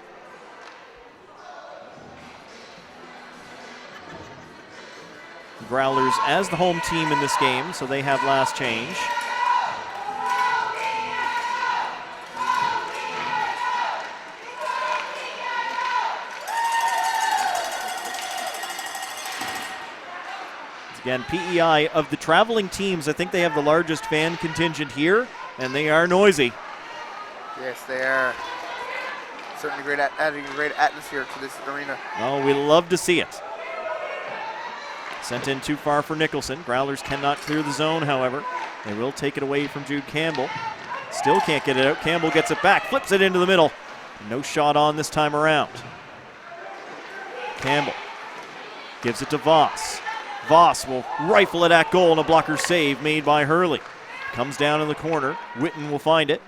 Growlers as the home team in this game, so they have last change. Again, PEI of the traveling teams, I think they have the largest fan contingent here, and they are noisy. Yes, they are. Certainly adding a great atmosphere to this arena. Oh, we love to see it. Sent in too far for Nicholson. Growlers cannot clear the zone, however. They will take it away from Jude Campbell. Still can't get it out. Campbell gets it back, flips it into the middle. No shot on this time around. Campbell gives it to Voss. Voss will rifle it at goal and a blocker save made by Hurley. Comes down in the corner. Witten will find it.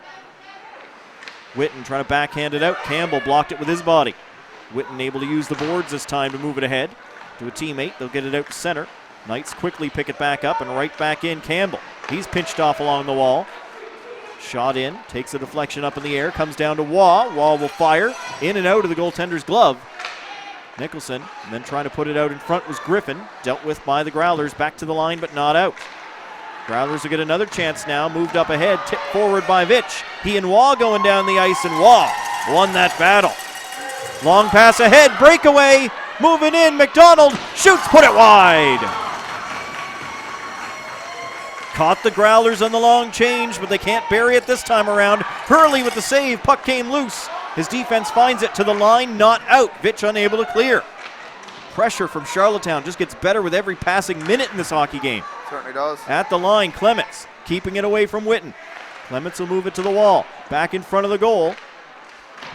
Witten trying to backhand it out. Campbell blocked it with his body. Witten able to use the boards this time to move it ahead to a teammate. They'll get it out to center. Knights quickly pick it back up and right back in Campbell. He's pinched off along the wall. Shot in, takes a deflection up in the air, comes down to Waugh. Waugh will fire in and out of the goaltender's glove. Nicholson, and then trying to put it out in front was Griffin. Dealt with by the Growlers, back to the line but not out. Growlers will get another chance now, moved up ahead, tipped forward by Vitch. He and Waugh going down the ice, and Waugh won that battle. Long pass ahead, breakaway, moving in, McDonald shoots, put it wide. Caught the Growlers on the long change, but they can't bury it this time around. Hurley with the save, puck came loose. His defense finds it to the line, not out. Vitch unable to clear. Pressure from Charlottetown just gets better with every passing minute in this hockey game. Certainly does. At the line, Clements keeping it away from Witten. Clements will move it to the wall. Back in front of the goal.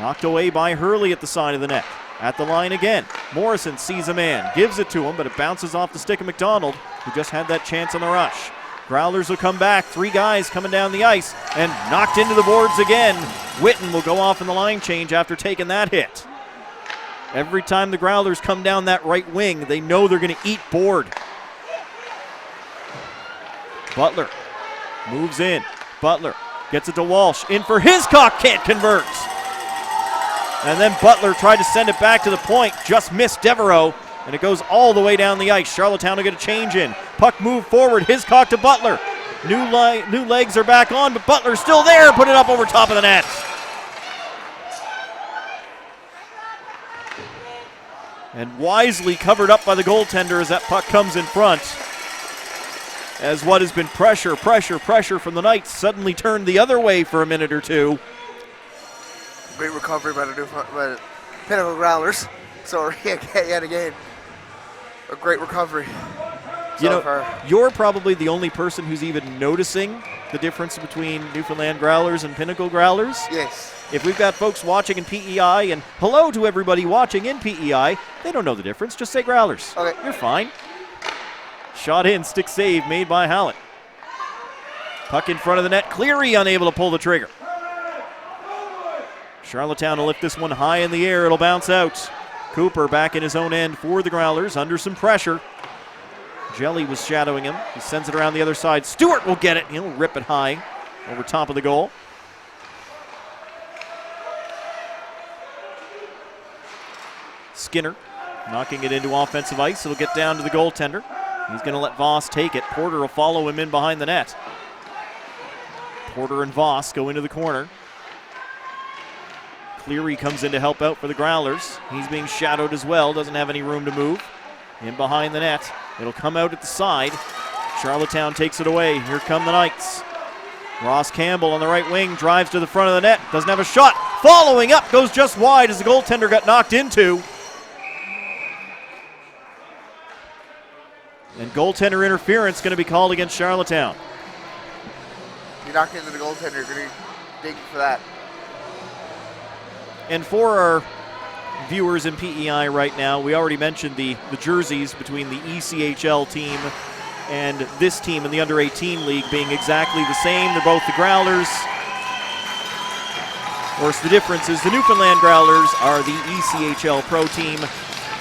Knocked away by Hurley at the side of the net. At the line again. Morrison sees a man, gives it to him, but it bounces off the stick of McDonald, who just had that chance on the rush. Growlers will come back. 3 guys coming down the ice and knocked into the boards again. Witten will go off in the line change after taking that hit. Every time the Growlers come down that right wing, they know they're going to eat board. Butler moves in. Butler gets it to Walsh. In for Hiscock, can't convert. And then Butler tried to send it back to the point, just missed Devereaux, and it goes all the way down the ice. Charlottetown will get a change in. Puck move forward, Hiscock to Butler. New legs are back on, but Butler's still there. Put it up over top of the net. And wisely covered up by the goaltender as that puck comes in front. As what has been pressure from the Knights suddenly turned the other way for a minute or two. Great recovery by the Pinnacle Growlers. So yet again, a great recovery. You know, you're probably the only person who's even noticing the difference between Newfoundland Growlers and Pinnacle Growlers. Yes. If we've got folks watching in PEI, and hello to everybody watching in PEI, they don't know the difference. Just say Growlers. Okay. You're fine. Shot in, stick save made by Hallett. Puck in front of the net. Cleary unable to pull the trigger. Charlottetown will lift this one high in the air. It'll bounce out. Cooper back in his own end for the Growlers under some pressure. Jelly was shadowing him. He sends it around the other side. Stewart will get it. He'll rip it high over top of the goal. Skinner knocking it into offensive ice. It'll get down to the goaltender. He's going to let Voss take it. Porter will follow him in behind the net. Porter and Voss go into the corner. Cleary comes in to help out for the Growlers. He's being shadowed as well. Doesn't have any room to move. In behind the net. It'll come out at the side. Charlottetown takes it away. Here come the Knights. Ross Campbell on the right wing drives to the front of the net. Doesn't have a shot. Following up goes just wide as the goaltender got knocked into. And goaltender interference going to be called against Charlottetown. You knock into the goaltender, you're going to dig for that. And for our viewers in PEI right now, we already mentioned the jerseys between the ECHL team and this team in the under-18 league being exactly the same. They're both the Growlers. Of course, the difference is the Newfoundland Growlers are the ECHL Pro team.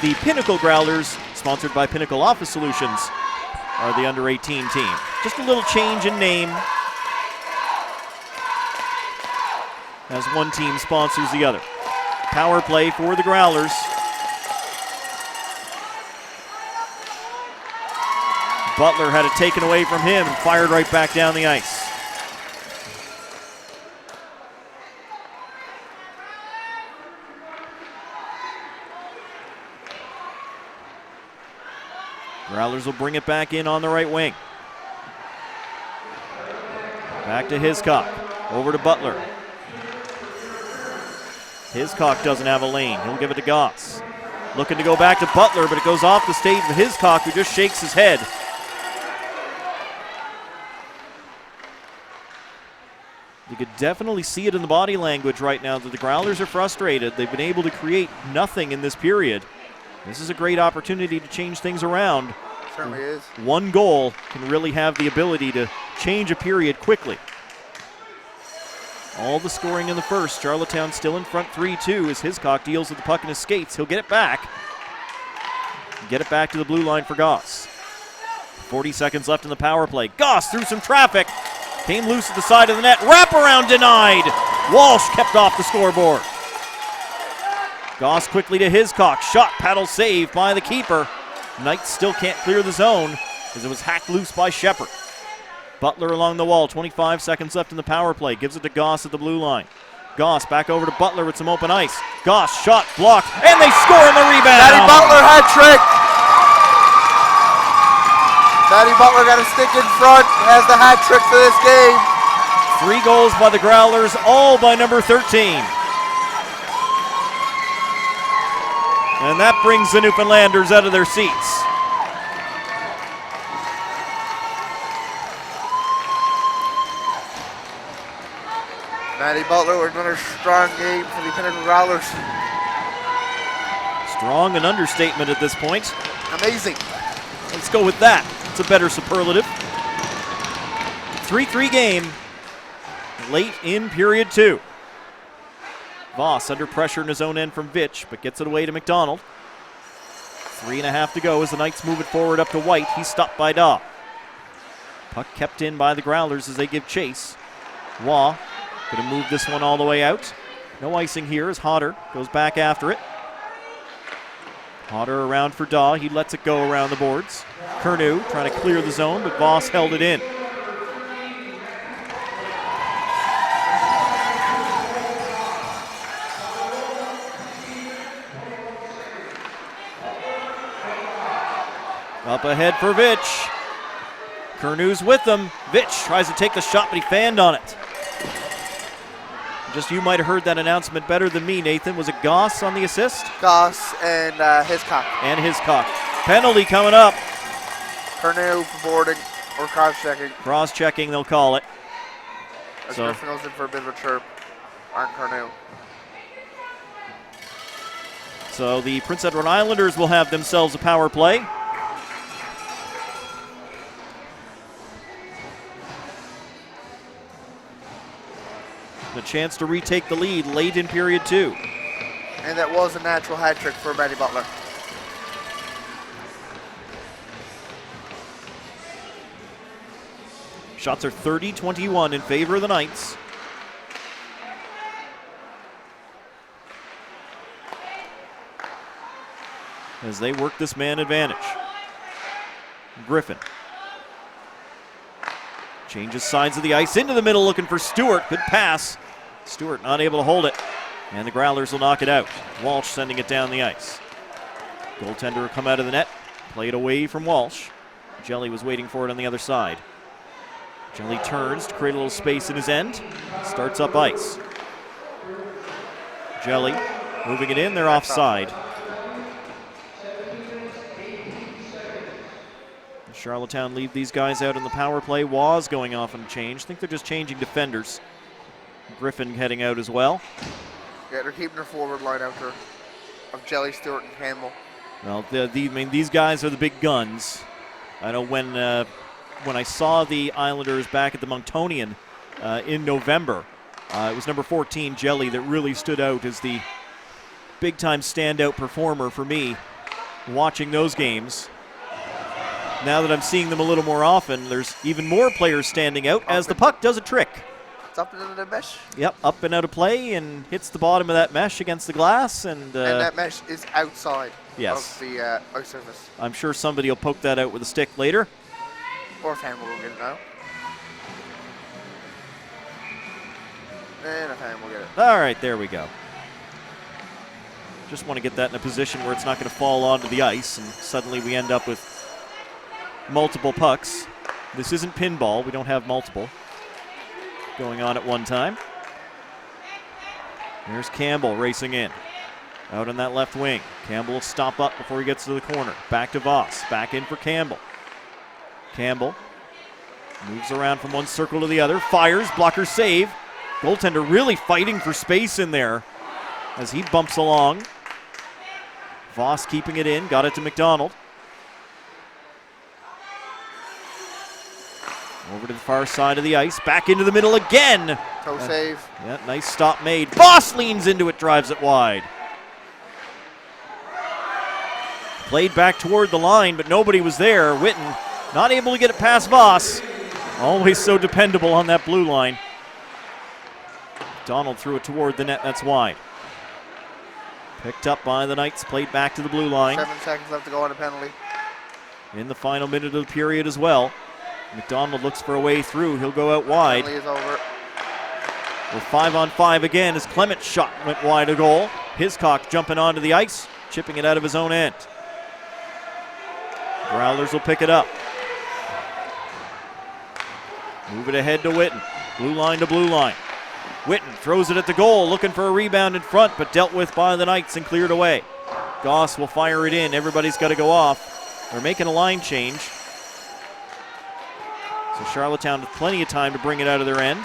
The Pinnacle Growlers, sponsored by Pinnacle Office Solutions, are the under-18 team. Just a little change in name as one team sponsors the other. Power play for the Growlers. Butler had it taken away from him and fired right back down the ice. Growlers will bring it back in on the right wing. Back to Hiscock. Over to Butler. Hiscock doesn't have a lane. He'll give it to Goss. Looking to go back to Butler, but it goes off the stage with Hiscock, who just shakes his head. You could definitely see it in the body language right now that the Growlers are frustrated. They've been able to create nothing in this period. This is a great opportunity to change things around. Certainly is. One goal can really have the ability to change a period quickly. All the scoring in the first. Charlottetown still in front 3-2 as Hiscock deals with the puck in his skates. He'll get it back. Get it back to the blue line for Goss. 40 seconds left in the power play. Goss through some traffic. Came loose at the side of the net. Wraparound denied. Walsh kept off the scoreboard. Goss quickly to Hiscock. Shot, paddle save by the keeper. Knights still can't clear the zone as it was hacked loose by Shepard. Butler along the wall, 25 seconds left in the power play. Gives it to Goss at the blue line. Goss back over to Butler with some open ice. Goss shot blocked, and they score on the rebound. Matty Butler hat trick. Matty Butler got a stick in front, has the hat trick for this game. 3 goals by the Growlers, all by number 13. And that brings the Newfoundlanders out of their seats. Matty Butler with another strong game for the Pinnacle Growlers. Strong, an understatement at this point. Amazing. Let's go with that. It's a better superlative. 3-3 game late in period 2. Voss under pressure in his own end from Vitch, but gets it away to McDonald. 3.5 to go as the Knights move it forward up to White. He's stopped by Daw. Puck kept in by the Growlers as they give chase. Waugh going to move this one all the way out. No icing here as Hodder goes back after it. Hodder around for Daw. He lets it go around the boards. Curnew trying to clear the zone, but Voss held it in. Up ahead for Vitch. Curnew's with them. Vitch tries to take the shot, but he fanned on it. Just you might have heard that announcement better than me, Nathan. Was it Goss on the assist? Goss and Hiscock. And Hiscock. Penalty coming up. Curnew for boarding or cross-checking. Cross-checking, they'll call it. As Griffin goes in for a bit of a chirp on Curnew. So the Prince Edward Islanders will have themselves a power play. A chance to retake the lead late in period 2. And that was a natural hat trick for Matty Butler. Shots are 30-21 in favor of the Knights. As they work this man advantage. Griffin. Changes sides of the ice into the middle, looking for Stewart. Good pass. Stewart not able to hold it. And the Growlers will knock it out. Walsh sending it down the ice. Goaltender will come out of the net. Played away from Walsh. Jelly was waiting for it on the other side. Jelly turns to create a little space in his end. Starts up ice. Jelly moving it in. They're offside. Charlottetown leave these guys out in the power play. Waz going off on a change. I think they're just changing defenders. Griffin heading out as well. Yeah, they're keeping their forward line out there of Jelly, Stewart, and Campbell. Well, these guys are the big guns. I know when I saw the Islanders back at the Monctonian in November, it was number 14, Jelly, that really stood out as the big-time standout performer for me watching those games. Now that I'm seeing them a little more often, there's even more players standing out as the puck does a trick. It's up into the mesh. Yep, up and out of play and hits the bottom of that mesh against the glass. And that mesh is outside yes. of the ice surface. I'm sure somebody will poke that out with a stick later. Or if Ham will get it now. And if Ham will get it. All right, there we go. Just want to get that in a position where it's not going to fall onto the ice and suddenly we end up with multiple pucks. This isn't pinball. We don't have multiple going on at one time. There's Campbell racing in. Out on that left wing. Campbell will stop up before he gets to the corner. Back to Voss. Back in for Campbell. Campbell moves around from one circle to the other. Fires. Blocker save. Goaltender really fighting for space in there as he bumps along. Voss keeping it in. Got it to McDonald. Over to the far side of the ice. Back into the middle again. Toe save. Yeah, nice stop made. Voss leans into it, drives it wide. Played back toward the line, but nobody was there. Witten not able to get it past Voss. Always so dependable on that blue line. Donald threw it toward the net. That's wide. Picked up by the Knights. Played back to the blue line. 7 seconds left to go on a penalty. In the final minute of the period as well. McDonald looks for a way through. He'll go out wide. Penalty is over. We're 5-on-5 again as Clement's shot went wide of goal. Hiscock jumping onto the ice, chipping it out of his own end. Growlers will pick it up. Move it ahead to Witten. Blue line to blue line. Witten throws it at the goal, looking for a rebound in front, but dealt with by the Knights and cleared away. Goss will fire it in. Everybody's got to go off. They're making a line change. So Charlottetown with plenty of time to bring it out of their end.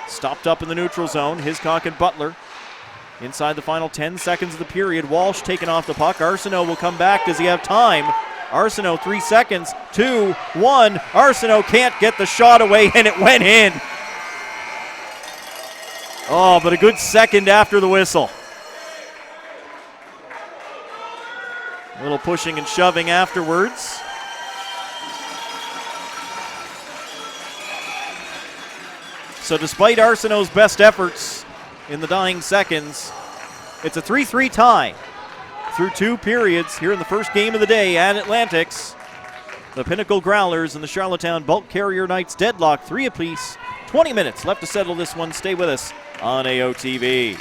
Stopped up in the neutral zone. Hiscock and Butler inside the final 10 seconds of the period. Walsh taking off the puck. Arsenault will come back. Does he have time? Arsenault, 3 seconds. 2, 1. Arsenault can't get the shot away, and it went in. Oh, but a good second after the whistle. A little pushing and shoving afterwards. So despite Arsenault's best efforts in the dying seconds, it's a 3-3 tie through 2 periods here in the first game of the day at Atlantics. The Pinnacle Growlers and the Charlottetown Bulk Carrier Knights deadlock 3 apiece. 20 minutes left to settle this one. Stay with us on AOTV.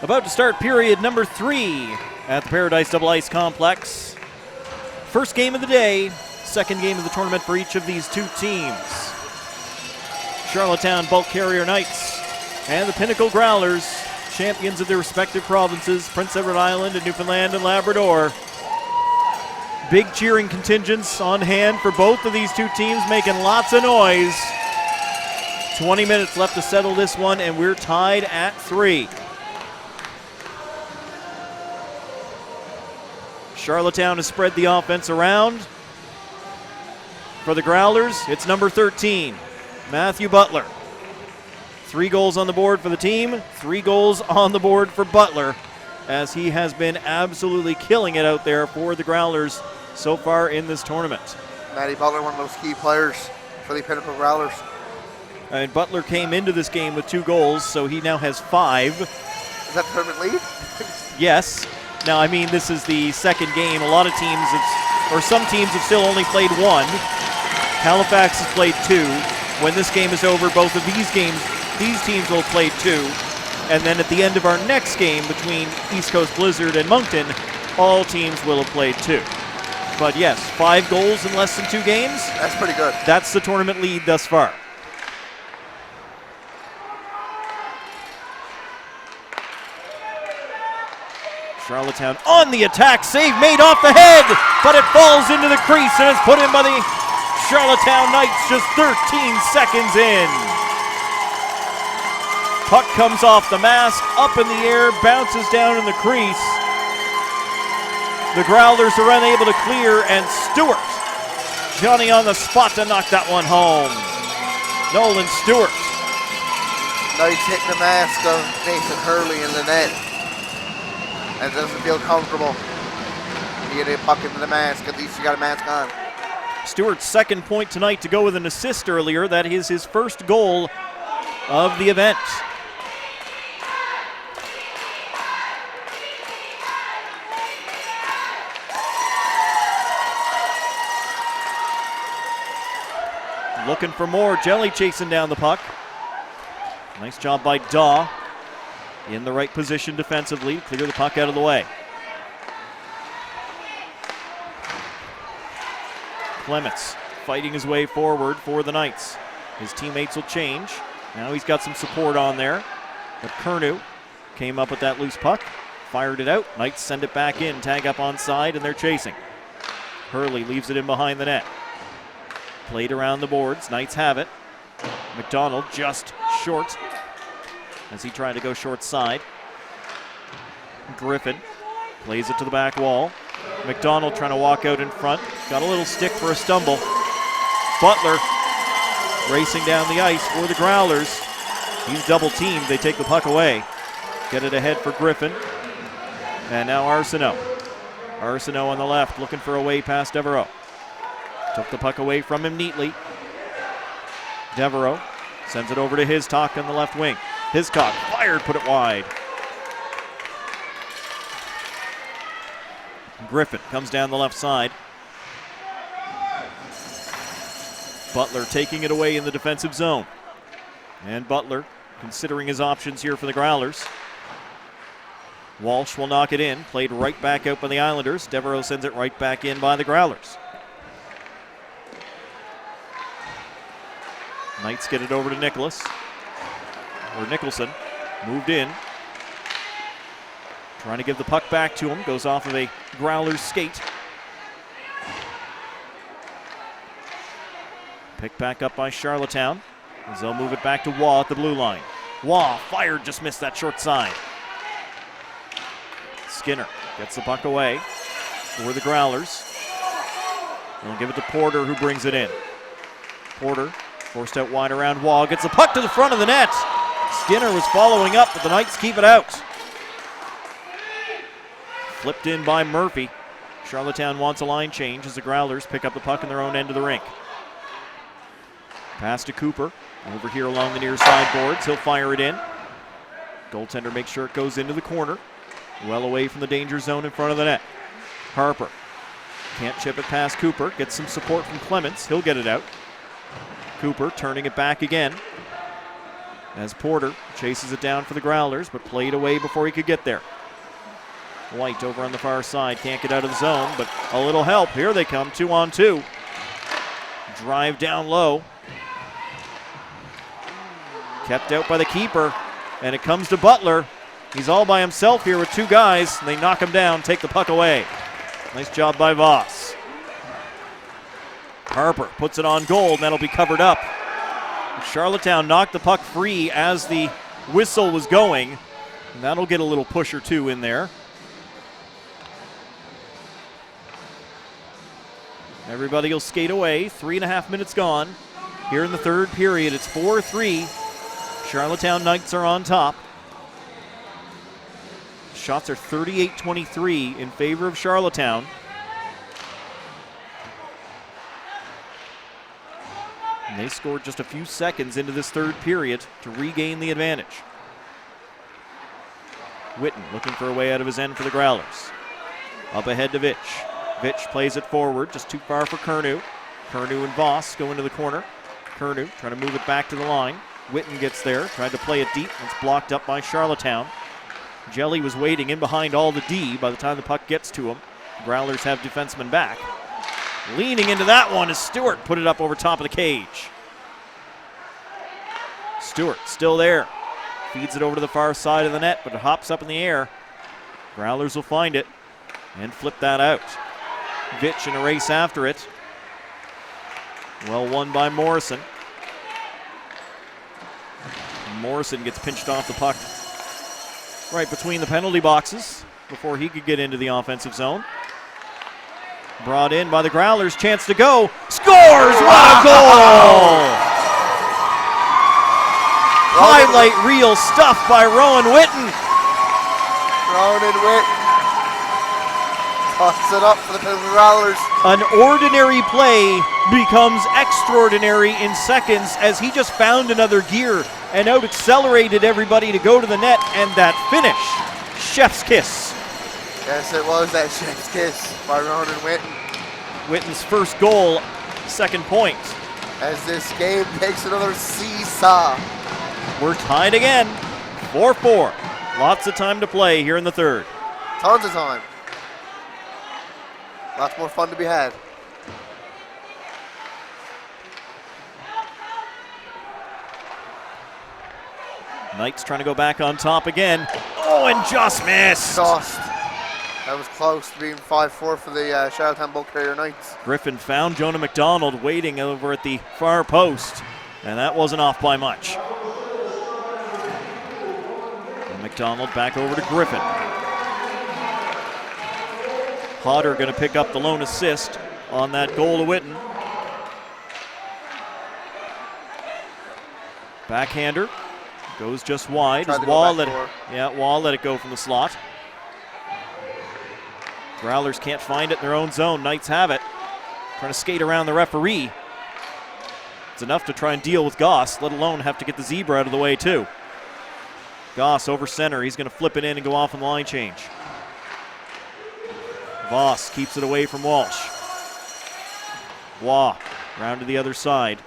About to start period number 3 at the Paradise Double Ice Complex. First game of the day, second game of the tournament for each of these two teams. Charlottetown Bulk Carrier Knights and the Pinnacle Growlers, champions of their respective provinces, Prince Edward Island and Newfoundland and Labrador. Big cheering contingents on hand for both of these two teams, making lots of noise. 20 minutes left to settle this one, and we're tied at 3. Charlottetown has spread the offense around. For the Growlers, it's number 13, Matthew Butler. 3 goals on the board for the team, 3 goals on the board for Butler, as he has been absolutely killing it out there for the Growlers so far in this tournament. Matty Butler, one of those key players for the Pinnacle Growlers. And Butler came into this game with 2 goals, so he now has 5. Is that the tournament lead? Yes. Now, I mean, this is the second game. A lot of teams, or some teams have still only played 1. Halifax has played 2. When this game is over, both of these teams will have played 2. And then at the end of our next game between East Coast Blizzard and Moncton, all teams will have played 2. But yes, 5 goals in less than 2 games. That's pretty good. That's the tournament lead thus far. Charlottetown on the attack, save made off the head, but it falls into the crease and is put in by the Charlottetown Knights just 13 seconds in. Puck comes off the mask, up in the air, bounces down in the crease. The Growlers are unable to clear, and Stewart, Johnny on the spot to knock that one home. Nolan Stewart. Knights hitting the mask of Nathan Hurley in the net. And it doesn't feel comfortable. You get a puck into the mask, at least you got a mask on. Stewart's second point tonight to go with an assist earlier. That is his first goal of the event. Looking for more. Jelly chasing down the puck. Nice job by Daw. In the right position defensively, clear the puck out of the way. Clements fighting his way forward for the Knights. His teammates will change. Now he's got some support on there. But Kernu came up with that loose puck, fired it out. Knights send it back in, tag up onside, and they're chasing. Hurley leaves it in behind the net. Played around the boards, Knights have it. McDonald just short as he tried to go short side. Griffin plays it to the back wall. McDonald trying to walk out in front. Got a little stick for a stumble. Butler racing down the ice for the Growlers. He's double teamed. They take the puck away. Get it ahead for Griffin. And now Arsenault. Arsenault on the left looking for a way past Devereaux. Took the puck away from him neatly. Devereaux sends it over to Hiscock on the left wing. Hiscock fired, put it wide. Griffin comes down the left side. Butler taking it away in the defensive zone. And Butler considering his options here for the Growlers. Walsh will knock it in. Played right back out by the Islanders. Devereaux sends it right back in by the Growlers. Knights get it over to Nicholson. Moved in. Trying to give the puck back to him. Goes off of a Growlers skate. Picked back up by Charlottetown as they'll move it back to Waugh at the blue line. Waugh fired, just missed that short side. Skinner gets the puck away for the Growlers. They'll give it to Porter, who brings it in. Porter forced out wide around Waugh. Gets the puck to the front of the net. Skinner was following up, but the Knights keep it out. Flipped in by Murphy. Charlottetown wants a line change as the Growlers pick up the puck in their own end of the rink. Pass to Cooper. Over here along the near side boards. He'll fire it in. Goaltender makes sure it goes into the corner. Well away from the danger zone in front of the net. Harper can't chip it past Cooper. Gets some support from Clements. He'll get it out. Cooper turning it back again. as Porter chases it down for the Growlers, but played away before he could get there. White over on the far side, can't get out of the zone, but a little help. Here they come, 2-on-2. Drive down low. Kept out by the keeper, and it comes to Butler. He's all by himself here with two guys, and they knock him down, take the puck away. Nice job by Voss. Harper puts it on goal, and that'll be covered up. Charlottetown knocked the puck free as the whistle was going, and that'll get a little push or two in there. Everybody will skate away. 3.5 minutes gone. Here in the third period, it's 4-3. Charlottetown Knights are on top. Shots are 38-23 in favor of Charlottetown. And they scored just a few seconds into this third period to regain the advantage. Witten looking for a way out of his end for the Growlers. Up ahead to Vitch. Vitch plays it forward, just too far for Kernu. Kernu and Voss go into the corner. Kernu trying to move it back to the line. Witten gets there, tried to play it deep. It's blocked up by Charlottetown. Jelly was waiting in behind all the D. By the time the puck gets to him, the Growlers have defensemen back. Leaning into that one as Stewart put it up over top of the cage. Stewart still there. Feeds it over to the far side of the net, but it hops up in the air. Growlers will find it and flip that out. Vitch in a race after it. Well won by Morrison. Morrison gets pinched off the puck right between the penalty boxes before he could get into the offensive zone. Brought in by the Growlers, chance to go. Scores! What a goal! Highlight reel stuff by Rowan Witten. Rowan Witten toss it up for the Pinnacle Growlers. An ordinary play becomes extraordinary in seconds as he just found another gear and out-accelerated everybody to go to the net, and that finish, chef's kiss. Yes, it was that chef's kiss by Rowan Witten. Witten's first goal, second point. As this game takes another seesaw. We're tied again, 4-4. Lots of time to play here in the third. Tons of time. Lots more fun to be had. Knights trying to go back on top again. Oh, and just missed. Just. That was close to being 5-4 for the Charlottetown Bulk Carrier Knights. Griffin found Jonah McDonald waiting over at the far post, and that wasn't off by much. And McDonald back over to Griffin. Hodder going to pick up the lone assist on that goal to Witten. Backhander goes just wide. Wall let it go from the slot. Growlers can't find it in their own zone. Knights have it. Trying to skate around the referee. It's enough to try and deal with Goss, let alone have to get the zebra out of the way too. Goss over center. He's going to flip it in and go off on the line change. Voss keeps it away from Walsh. Waugh round to the other side.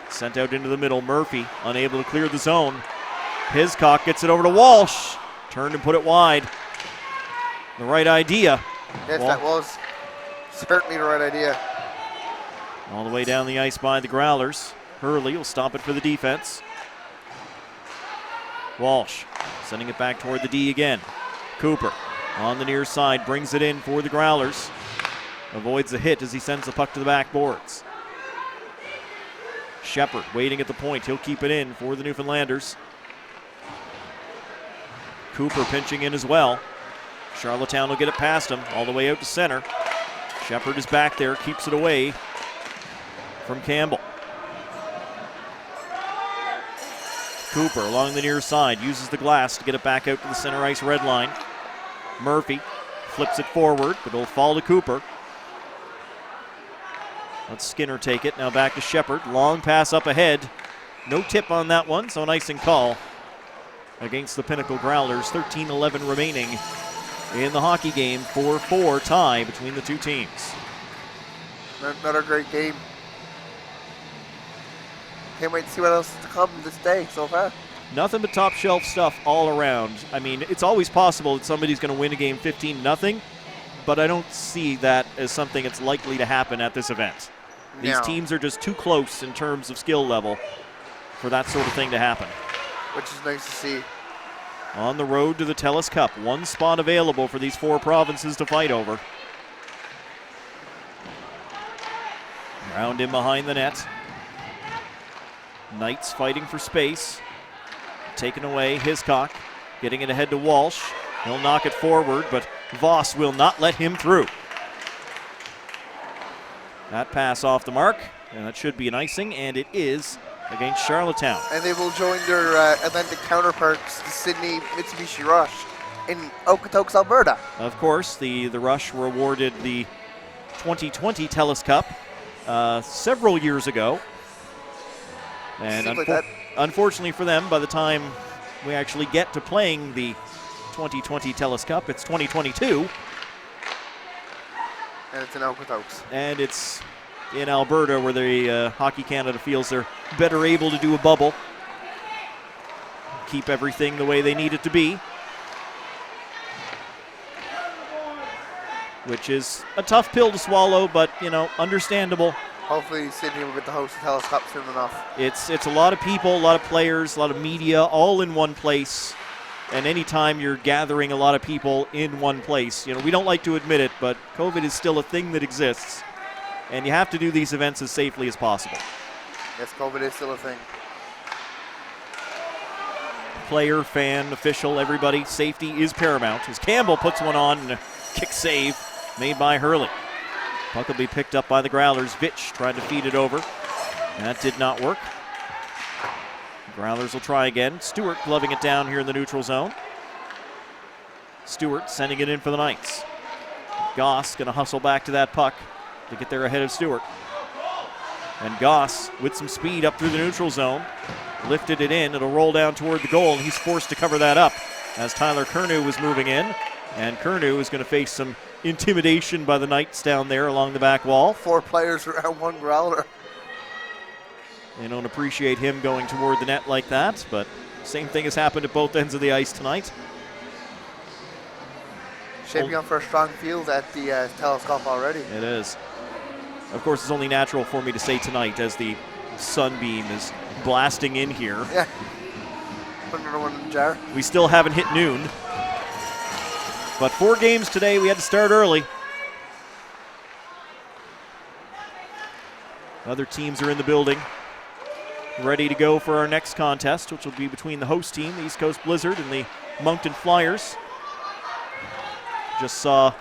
Sent out into the middle. Murphy unable to clear the zone. Hiscock gets it over to Walsh. Turned and put it wide. The right idea. Yes, that was certainly the right idea. All the way down the ice by the Growlers. Hurley will stop it for the defense. Walsh sending it back toward the D again. Cooper on the near side brings it in for the Growlers. Avoids the hit as he sends the puck to the backboards. Shepard waiting at the point. He'll keep it in for the Newfoundlanders. Cooper pinching in as well. Charlottetown will get it past him all the way out to center. Shepard is back there, keeps it away from Campbell. Cooper along the near side uses the glass to get it back out to the center ice red line. Murphy flips it forward, but it'll fall to Cooper. Let Skinner take it. Now back to Shepard. Long pass up ahead. No tip on that one, so an icing call against the Pinnacle Growlers. 13-11 remaining in the hockey game. 4-4 tie between the two teams. Another great game. Can't wait to see what else is to come this day so far. Nothing but top shelf stuff all around. I mean, it's always possible that somebody's going to win a game 15-0, but I don't see that as something that's likely to happen at this event. These teams are just too close in terms of skill level for that sort of thing to happen. Which is nice to see. On the road to the TELUS Cup, one spot available for these 4 provinces to fight over. Round in behind the net. Knights fighting for space. Taken away, Hiscock getting it ahead to Walsh. He'll knock it forward, but Voss will not let him through. That pass off the mark, and that should be an icing, and it is against Charlottetown. And they will join their Atlantic counterparts, the Sydney Mitsubishi Rush, in Okotoks, Alberta. Of course, the Rush were awarded the 2020 TELUS Cup several years ago. And unfortunately for them, by the time we actually get to playing the 2020 TELUS Cup, it's 2022. And it's in Okotoks. And it's in Alberta, where the Hockey Canada feels they're better able to do a bubble. Keep everything the way they need it to be. Which is a tough pill to swallow, but, you know, understandable. Hopefully Sydney will get to host the TELUS Cup soon enough. It's a lot of people, a lot of players, a lot of media, all in one place. And anytime you're gathering a lot of people in one place, you know, we don't like to admit it, but COVID is still a thing that exists. And you have to do these events as safely as possible. Yes, COVID is still a thing. Player, fan, official, everybody, safety is paramount. As Campbell puts one on and a kick save made by Hurley. Puck will be picked up by the Growlers. Vitch tried to feed it over. That did not work. Growlers will try again. Stewart gloving it down here in the neutral zone. Stewart sending it in for the Knights. Goss going to hustle back to that puck to get there ahead of Stewart. And Goss with some speed up through the neutral zone. Lifted it in. It'll roll down toward the goal, and he's forced to cover that up as Tyler Curnew was moving in. And Curnew is going to face some intimidation by the Knights down there along the back wall. 4 players around 1 Growler. They don't appreciate him going toward the net like that, but same thing has happened at both ends of the ice tonight. Shaping up for a strong field at the TELUS Cup already. It is. Of course, it's only natural for me to say tonight as the sunbeam is blasting in here. Yeah. Put another one in the jar. We still haven't hit noon. But 4 games today, we had to start early. Other teams are in the building, ready to go for our next contest, which will be between the host team, the East Coast Blizzard, and the Moncton Flyers. Just saw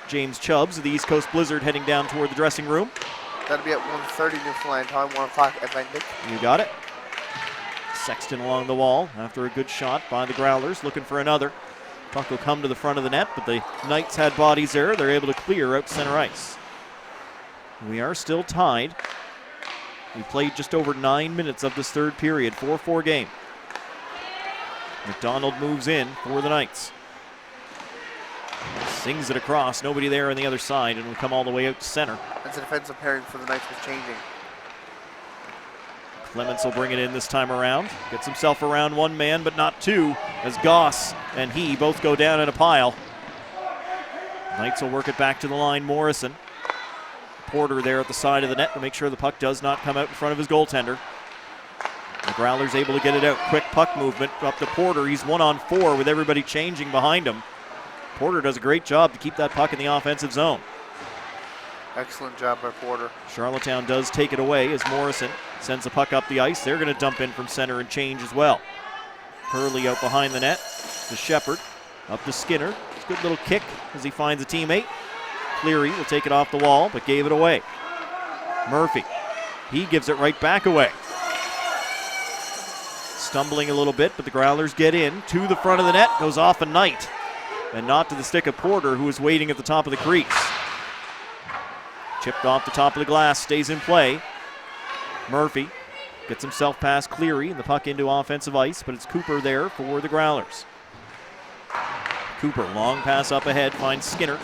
James Chubbs of the East Coast Blizzard heading down toward the dressing room. That'll be at 1:30 Newfoundland time, 1 o'clock Atlantic. You got it. Sexton along the wall after a good shot by the Growlers, looking for another. Puck will come to the front of the net, but the Knights had bodies there. They're able to clear out center ice. We are still tied. We played just over 9 minutes of this third period, 4-4 game. McDonald moves in for the Knights. Sings it across, nobody there on the other side, and will come all the way out to center. As the defensive pairing for the Knights was changing. Clements will bring it in this time around. Gets himself around 1 man, but not 2, as Goss and he both go down in a pile. Knights will work it back to the line. Morrison. Porter there at the side of the net to make sure the puck does not come out in front of his goaltender. The Growlers able to get it out. Quick puck movement up to Porter. He's 1-on-4 with everybody changing behind him. Porter does a great job to keep that puck in the offensive zone. Excellent job by Porter. Charlottetown does take it away as Morrison sends the puck up the ice. They're going to dump in from center and change as well. Hurley out behind the net to Shepard. Up to Skinner. It's a good little kick as he finds a teammate. Cleary will take it off the wall, but gave it away. Murphy. He gives it right back away. Stumbling a little bit, but the Growlers get in to the front of the net. Goes off a Knight. And not to the stick of Porter, who is waiting at the top of the crease. Chipped off the top of the glass, stays in play. Murphy gets himself past Cleary and the puck into offensive ice, but it's Cooper there for the Growlers. Cooper, long pass up ahead, finds Skinner.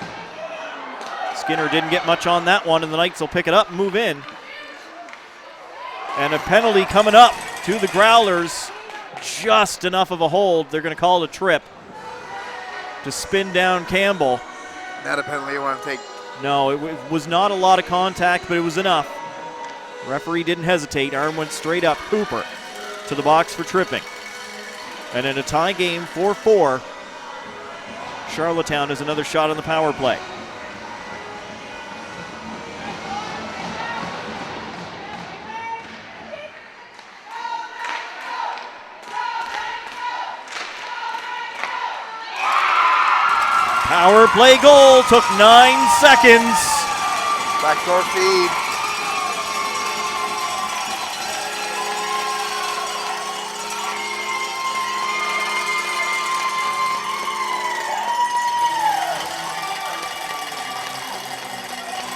Skinner didn't get much on that one, and the Knights will pick it up and move in. And a penalty coming up to the Growlers. Just enough of a hold. They're going to call it a trip to spin down Campbell. Not a penalty you want to take. No, it was not a lot of contact, but it was enough. Referee didn't hesitate. Arm went straight up. Cooper to the box for tripping. And in a tie game, 4-4, Charlottetown has another shot on the power play. Power play goal took 9 seconds. Backdoor feed.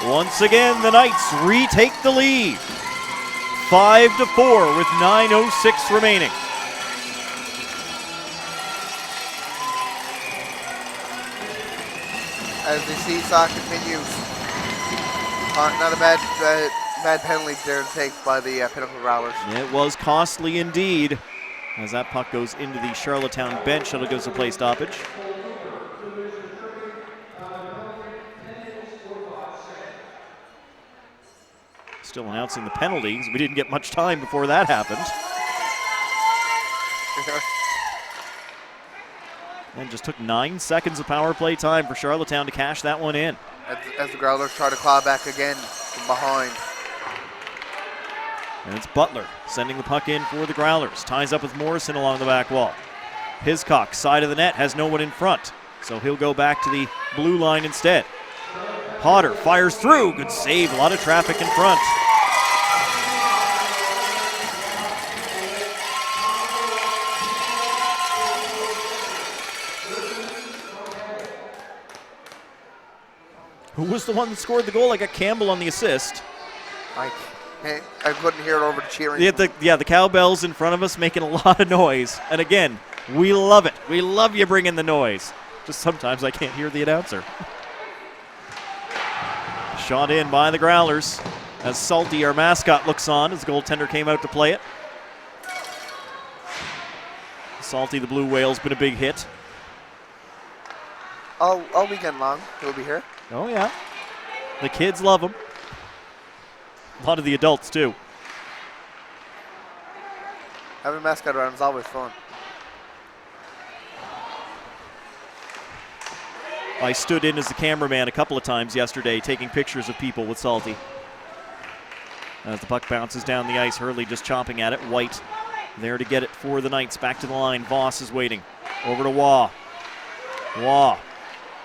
Once again, the Knights retake the lead. 5-4 with 9:06 remaining. As the seesaw continues. Not a bad penalty there to take by the Pinnacle Growlers. It was costly indeed. As that puck goes into the Charlottetown bench, it'll give us a play stoppage. Still announcing the penalties. We didn't get much time before that happened. And just took 9 seconds of power play time for Charlottetown to cash that one in. As the Growlers try to claw back again from behind. And it's Butler sending the puck in for the Growlers. Ties up with Morrison along the back wall. Hiscock, side of the net, has no one in front. So he'll go back to the blue line instead. Potter fires through. Good save. A lot of traffic in front. Who was the one that scored the goal? I got Campbell on the assist. I couldn't hear it over the cheering. The cowbells in front of us making a lot of noise. And again, we love it. We love you bringing the noise. Just sometimes I can't hear the announcer. Shot in by the Growlers as Salty, our mascot, looks on as the goaltender came out to play it. Salty, the blue whale's been a big hit. All weekend long, he'll be here. Oh, yeah. The kids love him. A lot of the adults, too. Having a mascot around is always fun. I stood in as the cameraman a couple of times yesterday taking pictures of people with Salty. As the puck bounces down the ice, Hurley just chomping at it. White there to get it for the Knights. Back to the line. Voss is waiting. Over to Waugh. Waugh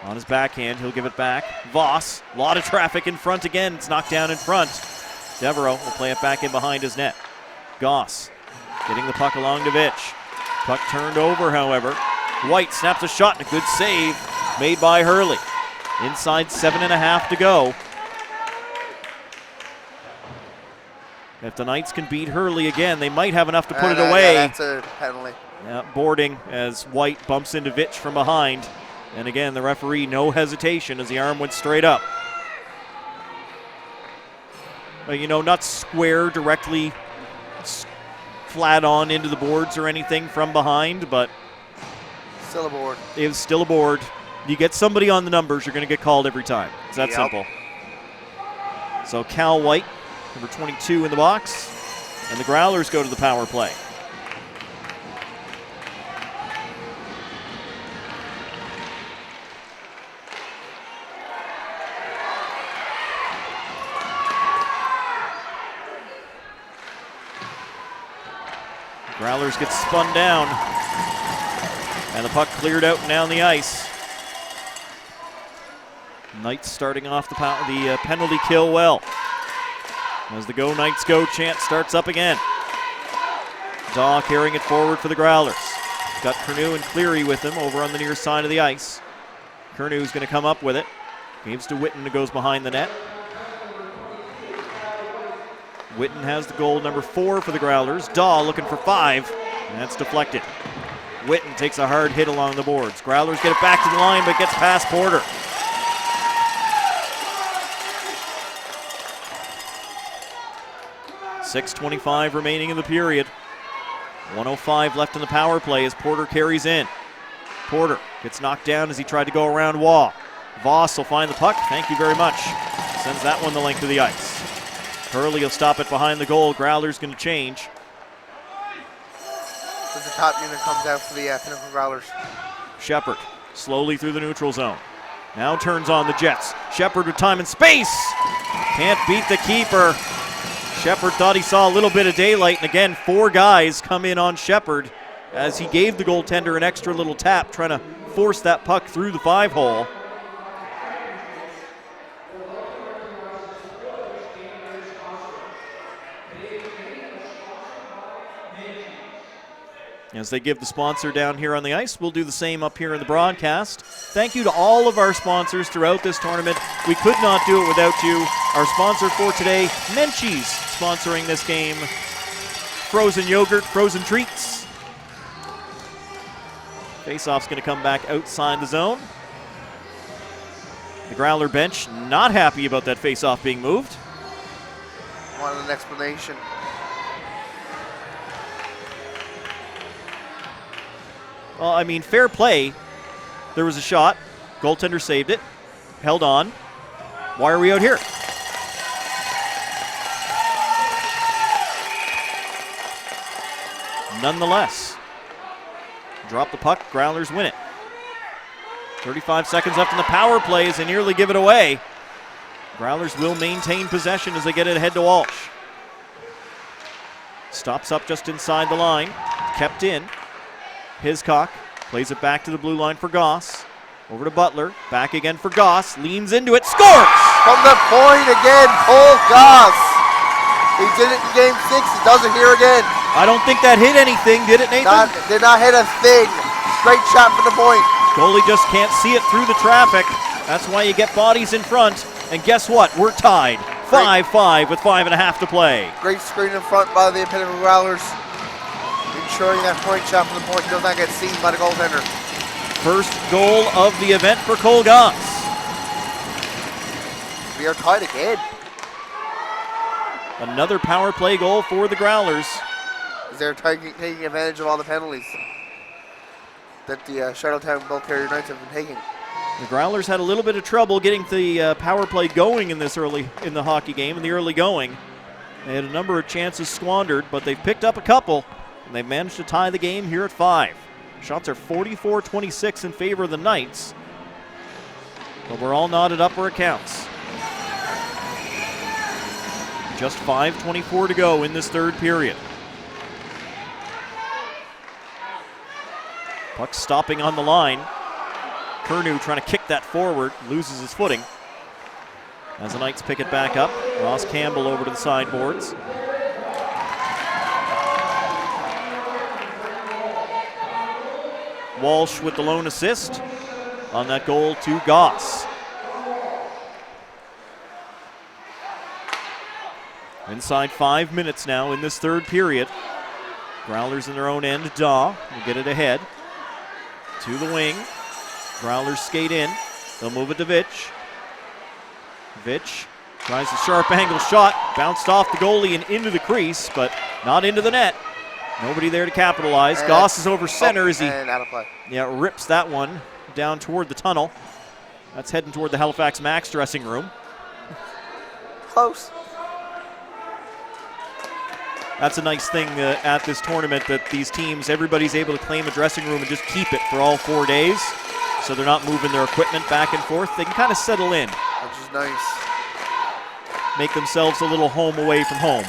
on his backhand. He'll give it back. Voss. A lot of traffic in front again. It's knocked down in front. Devereaux will play it back in behind his net. Goss getting the puck along to Vitch. Puck turned over, however. White snaps a shot and a good save made by Hurley. Inside 7.5 to go. If the Knights can beat Hurley again, they might have enough to put it away. Yeah, that's a penalty. Yeah, boarding as White bumps into Vitch from behind. And again, the referee, no hesitation as the arm went straight up. But, you know, not square directly flat on into the boards or anything from behind, but still a board. It was still a board. You get somebody on the numbers, you're going to get called every time. It's that simple. So Cal White, number 22 in the box, and the Growlers go to the power play. Growlers get spun down, and the puck cleared out and down the ice. Knights starting off the penalty kill well. As the Go Knights Go chant starts up again. Daw carrying it forward for the Growlers. Got Curnew and Cleary with him over on the near side of the ice. Curnew's going to come up with it. Gives to Witten, who goes behind the net. Witten has the goal, number 4 for the Growlers. Daw looking for 5, and that's deflected. Witten takes a hard hit along the boards. Growlers get it back to the line, but gets past Porter. 6:25 remaining in the period. 1:05 left in the power play as Porter carries in. Porter gets knocked down as he tried to go around Waugh. Voss will find the puck. Thank you very much. Sends that one the length of the ice. Hurley will stop it behind the goal. Growlers going to change. As the top unit comes out for the Pinnacle Growlers. Shepard slowly through the neutral zone. Now turns on the Jets. Shepard with time and space. Can't beat the keeper. Shepard thought he saw a little bit of daylight, and again, 4 guys come in on Shepard as he gave the goaltender an extra little tap, trying to force that puck through the 5-hole. As they give the sponsor down here on the ice, we'll do the same up here in the broadcast. Thank you to all of our sponsors throughout this tournament. We could not do it without you. Our sponsor for today, Menchie's, sponsoring this game. Frozen yogurt, frozen treats. Faceoff's going to come back outside the zone. The Growler bench not happy about that faceoff being moved. Wanted an explanation. Well, I mean, fair play. There was a shot. Goaltender saved it. Held on. Why are we out here? Nonetheless, drop the puck. Growlers win it. 35 seconds left in the power play as they nearly give it away. Growlers will maintain possession as they get it ahead to Walsh. Stops up just inside the line. Kept in. Hiscock plays it back to the blue line for Goss. Over to Butler. Back again for Goss. Leans into it. Scores! From the point again, Cole Goss. He did it in game 6. He does it here again. I don't think that hit anything, did it, Nathan? Did not hit a thing. Straight shot from the point. Goalie just can't see it through the traffic. That's why you get bodies in front. And guess what? We're tied. 5-5 with 5.5 to play. Great screen in front by the Pinnacle Growlers. Ensuring that point shot from the point does not get seen by the goaltender. First goal of the event for Cole Goss. We are tied again. Another power play goal for the Growlers. They're taking advantage of all the penalties that the Charlottetown Bell Carrier Knights have been taking. The Growlers had a little bit of trouble getting the power play going in this early in the hockey game, in the early going. They had a number of chances squandered, but they've picked up a couple, and they've managed to tie the game here at 5. Shots are 44-26 in favor of the Knights, but we're all knotted up where it counts. Just 5:24 to go in this third period. Puck stopping on the line. Curnew trying to kick that forward, loses his footing. As the Knights pick it back up, Ross Campbell over to the sideboards. Walsh with the lone assist on that goal to Goss. Inside 5 minutes now in this third period. Growlers in their own end. Daw will get it ahead. To the wing. Growlers skate in. They'll move it to Vitch. Vitch tries a sharp angle shot. Bounced off the goalie and into the crease, but not into the net. Nobody there to capitalize. And Goss is over center as he out of play. Rips that one down toward the tunnel. That's heading toward the Halifax Max dressing room. Close. That's a nice thing at this tournament, that these teams, everybody's able to claim a dressing room and just keep it for all 4 days. So they're not moving their equipment back and forth. They can kind of settle in. Which is nice. Make themselves a little home away from home.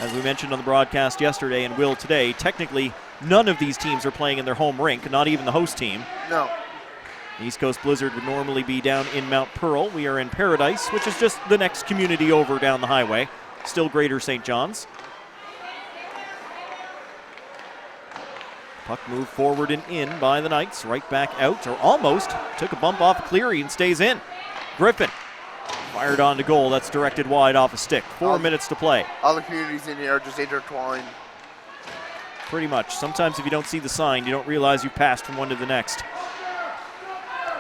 As we mentioned on the broadcast yesterday and will today, technically none of these teams are playing in their home rink, not even the host team. No. The East Coast Blizzard would normally be down in Mount Pearl. We are in Paradise, which is just the next community over down the highway. Still Greater St. John's. Puck moved forward and in by the Knights. Right back out, or almost. Took a bump off Cleary and stays in. Griffin fired on to goal. That's directed wide off a stick. 4 minutes to play. All the communities in here are just intertwined. Pretty much. Sometimes if you don't see the sign, you don't realize you've passed from one to the next.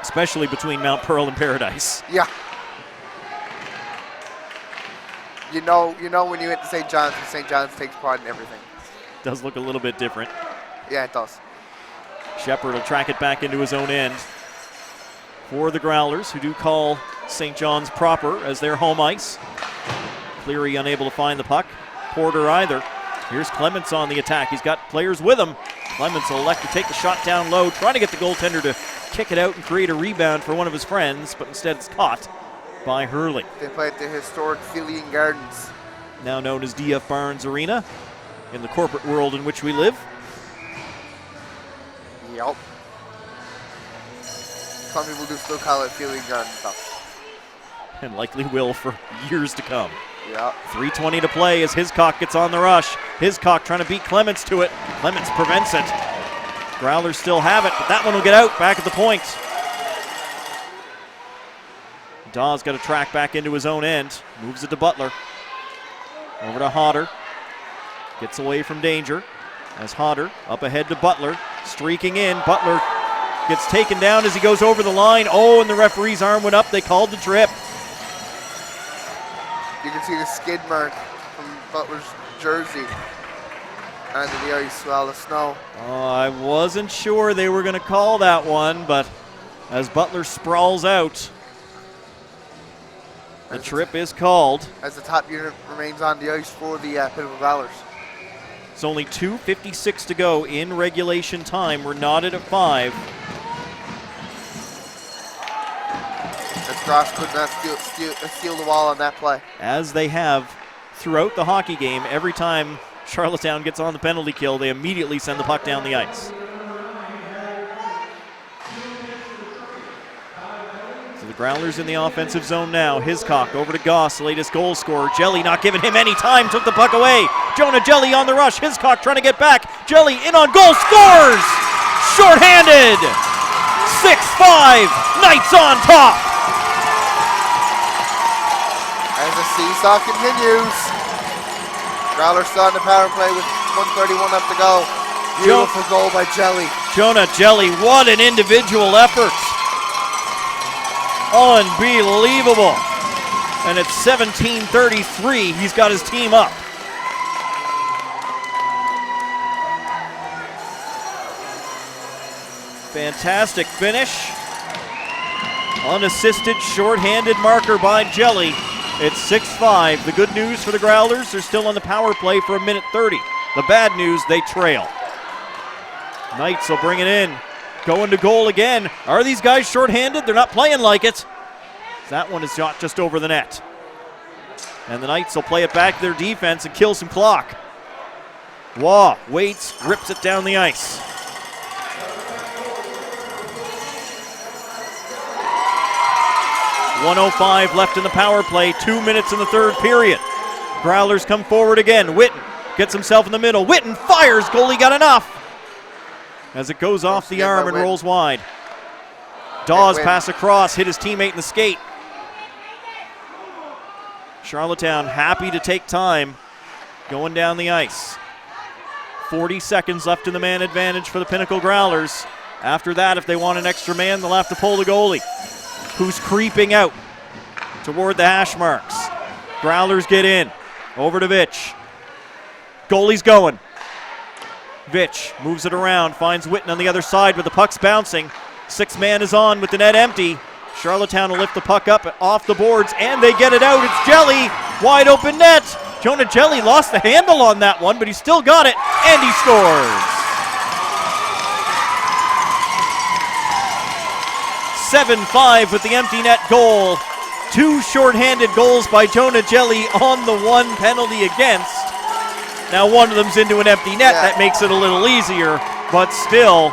Especially between Mount Pearl and Paradise. Yeah. You know when you hit the St. John's, St. John's takes pride in everything. Does look a little bit different. Yeah, it does. Shepard will track it back into his own end for the Growlers, who do call St. John's proper as their home ice. Cleary unable to find the puck. Porter either. Here's Clements on the attack. He's got players with him. Clements will elect to take the shot down low, trying to get the goaltender to kick it out and create a rebound for one of his friends, but instead it's caught by Hurley. They play at the historic Fillion Gardens. Now known as DF Barnes Arena in the corporate world in which we live. Yep. Some people do still call it Fillion Gardens though. And likely will for years to come. Yeah. 3:20 to play as Hiscock gets on the rush. Hiscock trying to beat Clements to it. Clements prevents it. Growlers still have it, but that one will get out back at the point. Dawes got to track back into his own end. Moves it to Butler. Over to Hodder. Gets away from danger as Hodder up ahead to Butler. Streaking in. Butler gets taken down as he goes over the line. Oh, and the referee's arm went up. They called the trip. You can see the skid mark from Butler's jersey under the ice with all the snow. Oh, I wasn't sure they were going to call that one, but as Butler sprawls out, the trip is called. As the top unit remains on the ice for the Pinnacle Growlers. It's only 2:56 to go in regulation time. We're knotted at 5. As Gross could not steal the wall on that play. As they have throughout the hockey game, every time Charlottetown gets on the penalty kill, they immediately send the puck down the ice. So the Growlers in the offensive zone now. Hiscock over to Goss, latest goal scorer. Jelly not giving him any time, took the puck away. Jonah Jelly on the rush. Hiscock trying to get back. Jelly in on goal, scores! Shorthanded! 6-5, Knights on top! As the seesaw continues. Growlers still on the power play with 1:31 left to go. Beautiful goal by Jelly. Jonah Jelly, what an individual effort. Unbelievable. And it's 17:33. He's got his team up. Fantastic finish. Unassisted, shorthanded marker by Jelly. It's 6-5. The good news for the Growlers, they're still on the power play for 1:30. The bad news, they trail. Knights will bring it in. Going to goal again. Are these guys shorthanded? They're not playing like it. That one is shot just over the net. And the Knights will play it back to their defense and kill some clock. Waugh waits, rips it down the ice. .105 left in the power play, 2 minutes in the third period. Growlers come forward again. Witten gets himself in the middle. Witten fires, goalie got enough. As it goes off the arm and rolls wide. Dawes pass across, hit his teammate in the skate. Charlottetown happy to take time going down the ice. 40 seconds left in the man advantage for the Pinnacle Growlers. After that, if they want an extra man, they'll have to pull the goalie, who's creeping out toward the hash marks. Growlers get in. Over to Vitch. Goalie's going. Vitch moves it around, finds Witten on the other side, but the puck's bouncing. 6-man is on with the net empty. Charlottetown will lift the puck up off the boards, and they get it out. It's Jelly, wide open net. Jonah Jelly lost the handle on that one, but he still got it, and he scores. 7-5 with the empty net goal. 2 shorthanded goals by Jonah Jelly on the 1 penalty against. Now one of them's into an empty net. That makes it a little easier, but still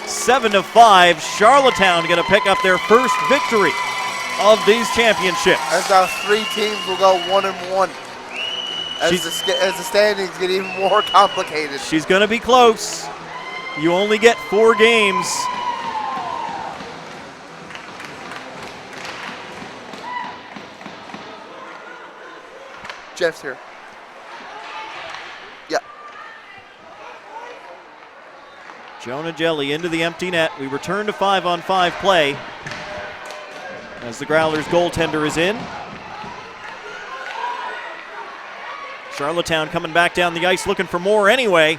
7-5. Charlottetown going to pick up their first victory of these championships. As our 3 teams will go 1-1. As the standings get even more complicated. She's going to be close. You only get 4 games. Jeff's here. Yeah. Jonah Jelly into the empty net. We return to 5-on-5 play as the Growlers goaltender is in. Charlottetown coming back down the ice looking for more anyway.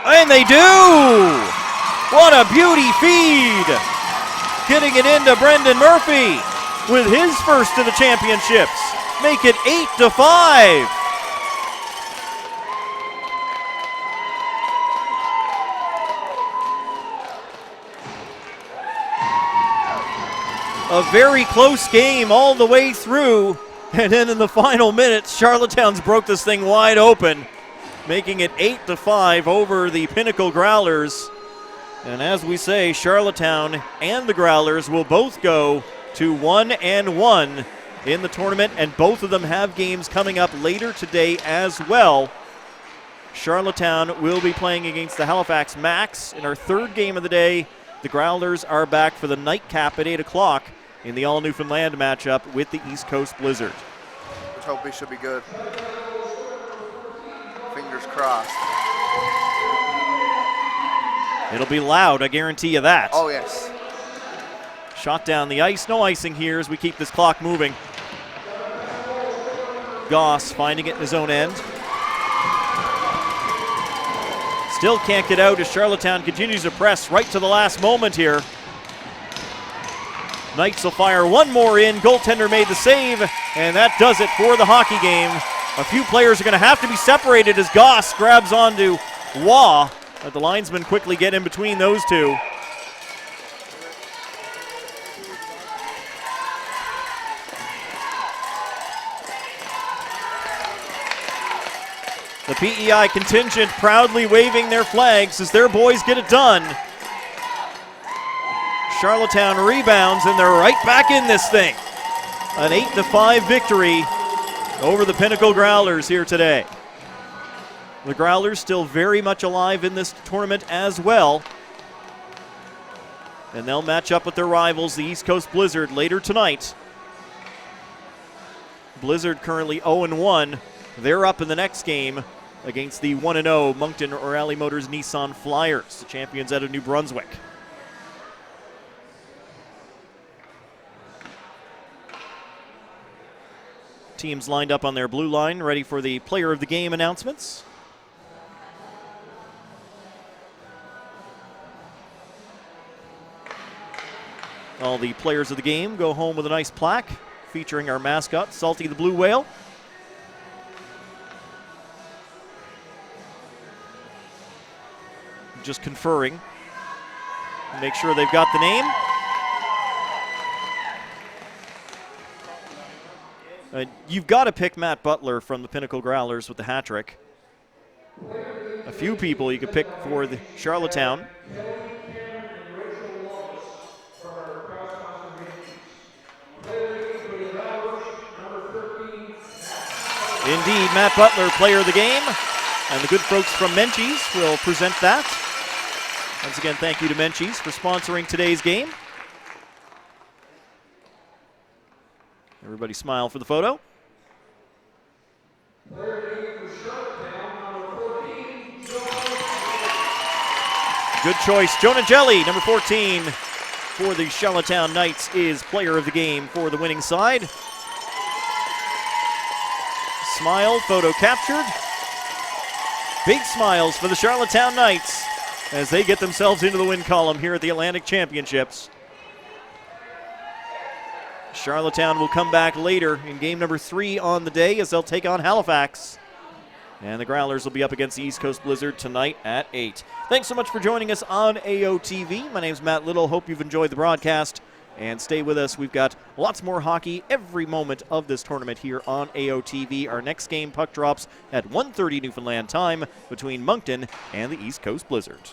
And they do! What a beauty feed! Getting it into Brendan Murphy with his first to the championships. Make it 8-5. A very close game all the way through. And then in the final minutes, Charlottetown's broke this thing wide open, making it 8-5 over the Pinnacle Growlers. And as we say, Charlottetown and the Growlers will both go to 1-1 in the tournament, and both of them have games coming up later today as well. Charlottetown will be playing against the Halifax Max in our third game of the day. The Growlers are back for the nightcap at 8 o'clock in the All-Newfoundland matchup with the East Coast Blizzard. Let's hope it should be good. Fingers crossed. It'll be loud, I guarantee you that. Oh, yes. Shot down the ice. No icing here as we keep this clock moving. Goss finding it in his own end. Still can't get out as Charlottetown continues to press right to the last moment here. Knights will fire one more in. Goaltender made the save, and that does it for the hockey game. A few players are going to have to be separated as Goss grabs onto Waugh, but the linesmen quickly get in between those two. The PEI contingent proudly waving their flags as their boys get it done. Charlottetown rebounds, and they're right back in this thing. An 8-5 victory over the Pinnacle Growlers here today. The Growlers still very much alive in this tournament as well. And they'll match up with their rivals, the East Coast Blizzard, later tonight. Blizzard currently 0-1. They're up in the next game against the 1-0 Moncton O'Reilly Motors Nissan Flyers, the champions out of New Brunswick. Teams lined up on their blue line, ready for the player of the game announcements. All the players of the game go home with a nice plaque featuring our mascot, Salty the Blue Whale. Just conferring. Make sure they've got the name. You've got to pick Matt Butler from the Pinnacle Growlers with the hat trick. A few people you could pick for the Charlottetown. Indeed, Matt Butler, player of the game. And the good folks from Menchie's will present that. Once again, thank you to Menchie's for sponsoring today's game. Everybody smile for the photo. Good choice. Jonah Jelly, number 14 for the Charlottetown Knights, is player of the game for the winning side. Smile, photo captured. Big smiles for the Charlottetown Knights as they get themselves into the win column here at the Atlantic Championships. Charlottetown will come back later in game number 3 on the day as they'll take on Halifax. And the Growlers will be up against the East Coast Blizzard tonight at 8. Thanks so much for joining us on AOTV. My name's Matt Little. Hope you've enjoyed the broadcast. And stay with us. We've got lots more hockey every moment of this tournament here on AOTV. Our next game puck drops at 1:30 Newfoundland time between Moncton and the East Coast Blizzard.